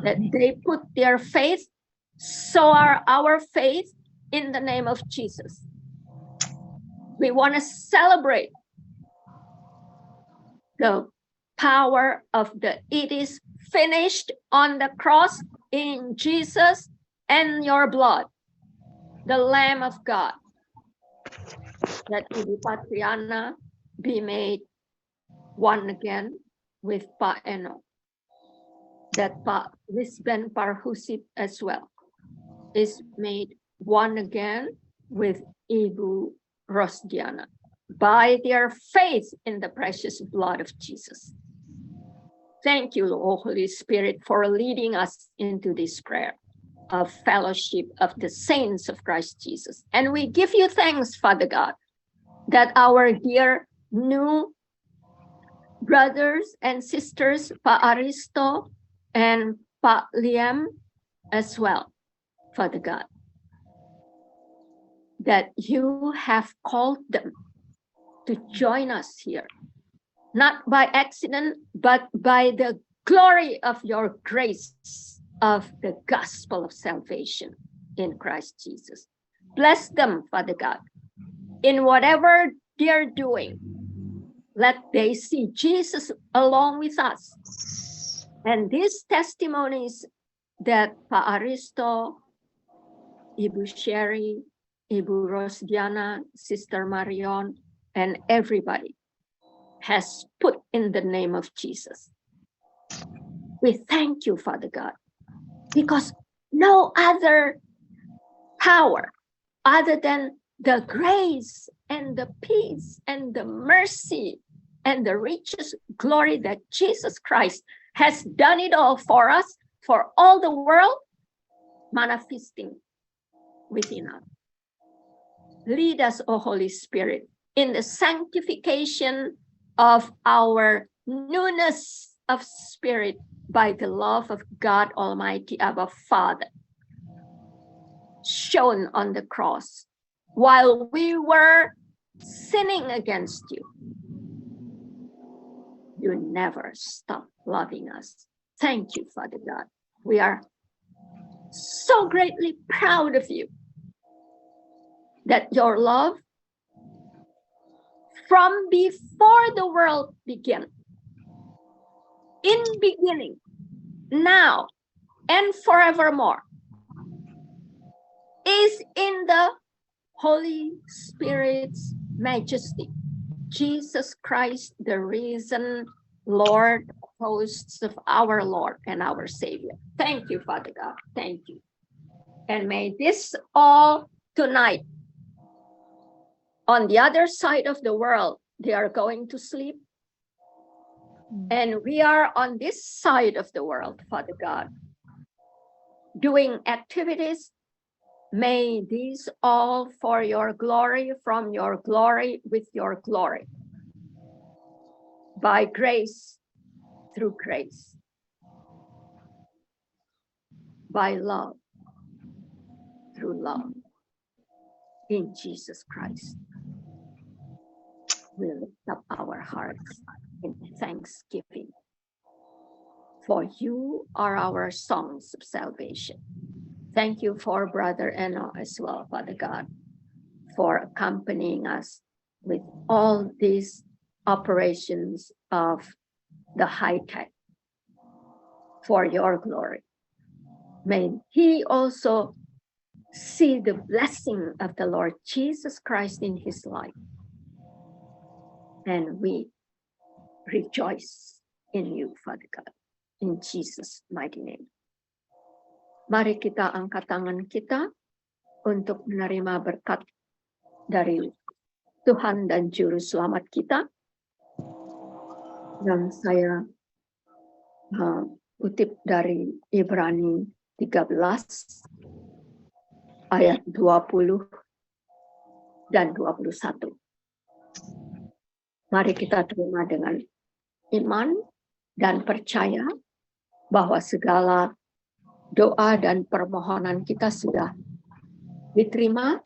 That they put their faith, so are our faith, in the name of Jesus. We want to celebrate the power of the it is finished on the cross in Jesus and your blood, the Lamb of God. That Ibu Patriana be made one again with Pa Eno. That Pa Lisben Parhusip as well is made one again with Ibu Rosdiana. by their faith in the precious blood of Jesus. Thank you, Lord, Holy Spirit, for leading us into this prayer of fellowship of the saints of Christ Jesus. And we give you thanks, Father God, that our dear new brothers and sisters, Pak Aristo and Pak Liam as well, Father God, that you have called them to join us here, not by accident, but by the glory of your grace of the gospel of salvation in Christ Jesus. Bless them, Father God, in whatever they're doing. Let they see Jesus along with us. And these testimonies that Pak Aristo, Ibu Sherry, Ibu Rosdiana, Sister Marion, and everybody has put in the name of Jesus. We thank you, Father God, because no other power other than the grace and the peace and the mercy and the richest glory that Jesus Christ has done it all for us, for all the world, manifesting within us. Lead us, O Holy Spirit, in the sanctification of our newness of spirit by the love of God Almighty, our Father, shown on the cross while we were sinning against you. You never stop loving us. Thank you, Father God. We are so greatly proud of you that your love from before the world began, in beginning, now, and forevermore, is in the Holy Spirit's majesty. Jesus Christ, the risen Lord, hosts of our Lord and our Savior. Thank you, Father God. Thank you. And may this all tonight, on the other side of the world, they are going to sleep. And we are on this side of the world, Father God, doing activities. May these all for your glory, from your glory, with your glory. By grace, through grace. By love, through love. In Jesus Christ. We lift up our hearts in thanksgiving. For you are our songs of salvation. Thank you for Brother Eno as well, Father God, for accompanying us with all these operations of the high tech for your glory. May he also see the blessing of the Lord Jesus Christ in his life. And we rejoice in you, Father God, in Jesus' mighty name. Mari kita angkat tangan kita untuk menerima berkat dari Tuhan dan Juru Selamat kita. Dan saya kutip dari Ibrani 13 ayat 20 dan 21. Mari kita terima dengan iman dan percaya bahwa segala doa dan permohonan kita sudah diterima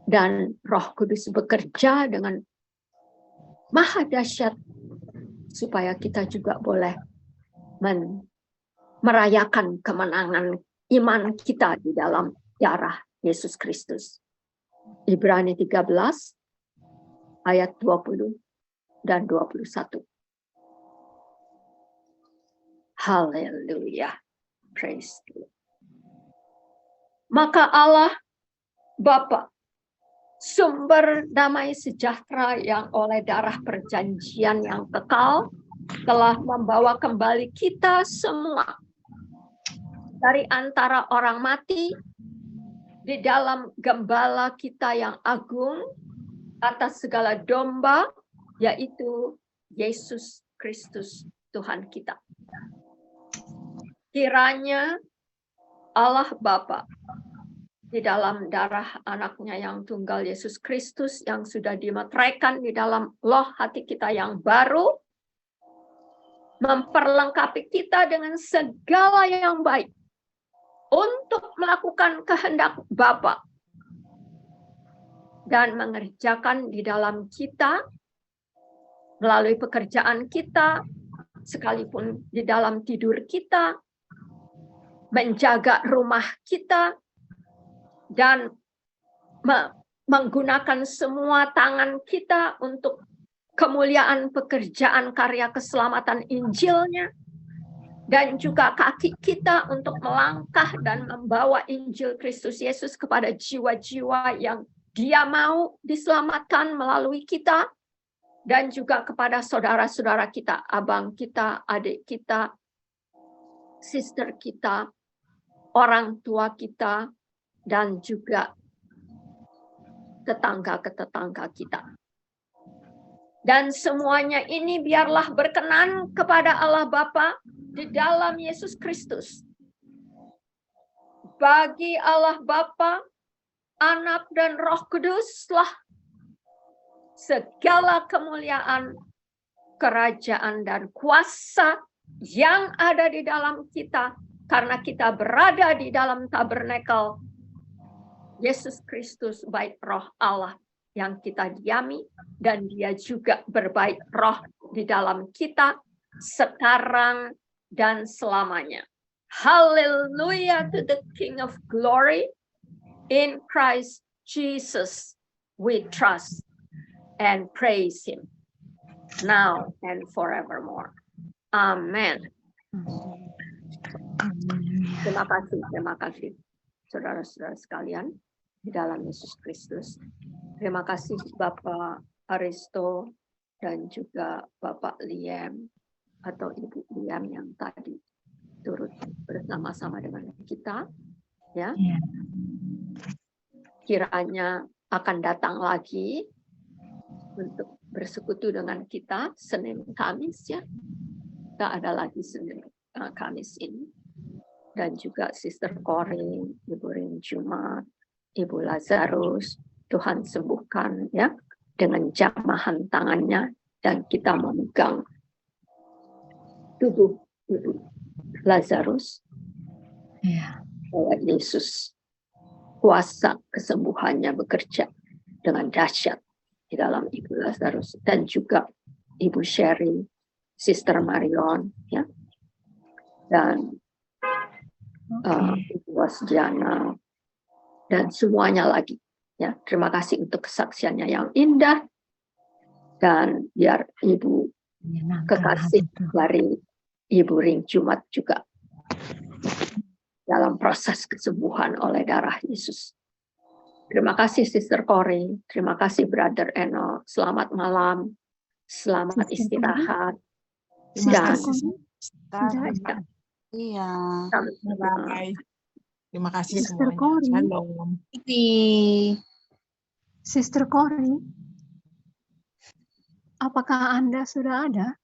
dan Roh Kudus bekerja dengan maha dahsyat supaya kita juga boleh merayakan kemenangan iman kita di dalam darah Yesus Kristus. Ibrani 13 ayat 20 dan 21. Haleluya. Praise God. Maka Allah Bapa, sumber damai sejahtera yang oleh darah perjanjian yang kekal telah membawa kembali kita semua dari antara orang mati di dalam gembala kita yang agung, atas segala domba, yaitu Yesus Kristus Tuhan kita. Kiranya Allah Bapa di dalam darah anaknya yang tunggal Yesus Kristus yang sudah dimeteraikan di dalam loh hati kita yang baru, memperlengkapi kita dengan segala yang baik untuk melakukan kehendak Bapa dan mengerjakan di dalam kita melalui pekerjaan kita, sekalipun di dalam tidur kita, menjaga rumah kita, dan menggunakan semua tangan kita untuk kemuliaan pekerjaan karya keselamatan Injilnya, dan juga kaki kita untuk melangkah dan membawa Injil Kristus Yesus kepada jiwa-jiwa yang Dia mau diselamatkan melalui kita, dan juga kepada saudara-saudara kita, abang kita, adik kita, sister kita, orang tua kita, dan juga tetangga ke tetangga kita. Dan semuanya ini biarlah berkenan kepada Allah Bapa di dalam Yesus Kristus. Bagi Allah Bapa, Anak dan Roh Kuduslah segala kemuliaan, kerajaan dan kuasa yang ada di dalam kita, karena kita berada di dalam tabernakel Yesus Kristus, baik roh Allah yang kita diami, dan Dia juga berbaik roh di dalam kita sekarang dan selamanya. Hallelujah to the King of Glory. In Christ Jesus we trust and praise Him now and forevermore. Amen. Terima kasih saudara-saudara sekalian di dalam Yesus Kristus. Terima kasih Bapak Aristo dan juga Bapak Liam atau Ibu Liam yang tadi turut bersama-sama dengan kita, ya. Kiranya akan datang lagi untuk bersekutu dengan kita Senin Kamis, ya. Kita ada lagi Senin Kamis ini. Dan juga Sister Corin, Ibu Ring Jumat, Ibu Lazarus, Tuhan sembuhkan, ya, dengan jamahan tangannya, dan kita memegang tubuh Ibu Lazarus, bahwa Yesus kuasa kesembuhannya bekerja dengan dahsyat di dalam Ibu Lazarus, dan juga Ibu Sherry, Sister Marion, ya, dan Ibu Wasdiana, dan semuanya lagi, ya. Terima kasih untuk kesaksiannya yang indah, dan biar Ibu kekasih dari Ibu Ring Jumat juga dalam proses kesembuhan oleh darah Yesus. Terima kasih Sister Cory, terima kasih Brother Eno. Selamat malam, selamat istirahat. Terima Dan kasih. Iya. Bye. Terima kasih Sister semuanya. Cory. Shalom. Sister Cory, apakah Anda sudah ada?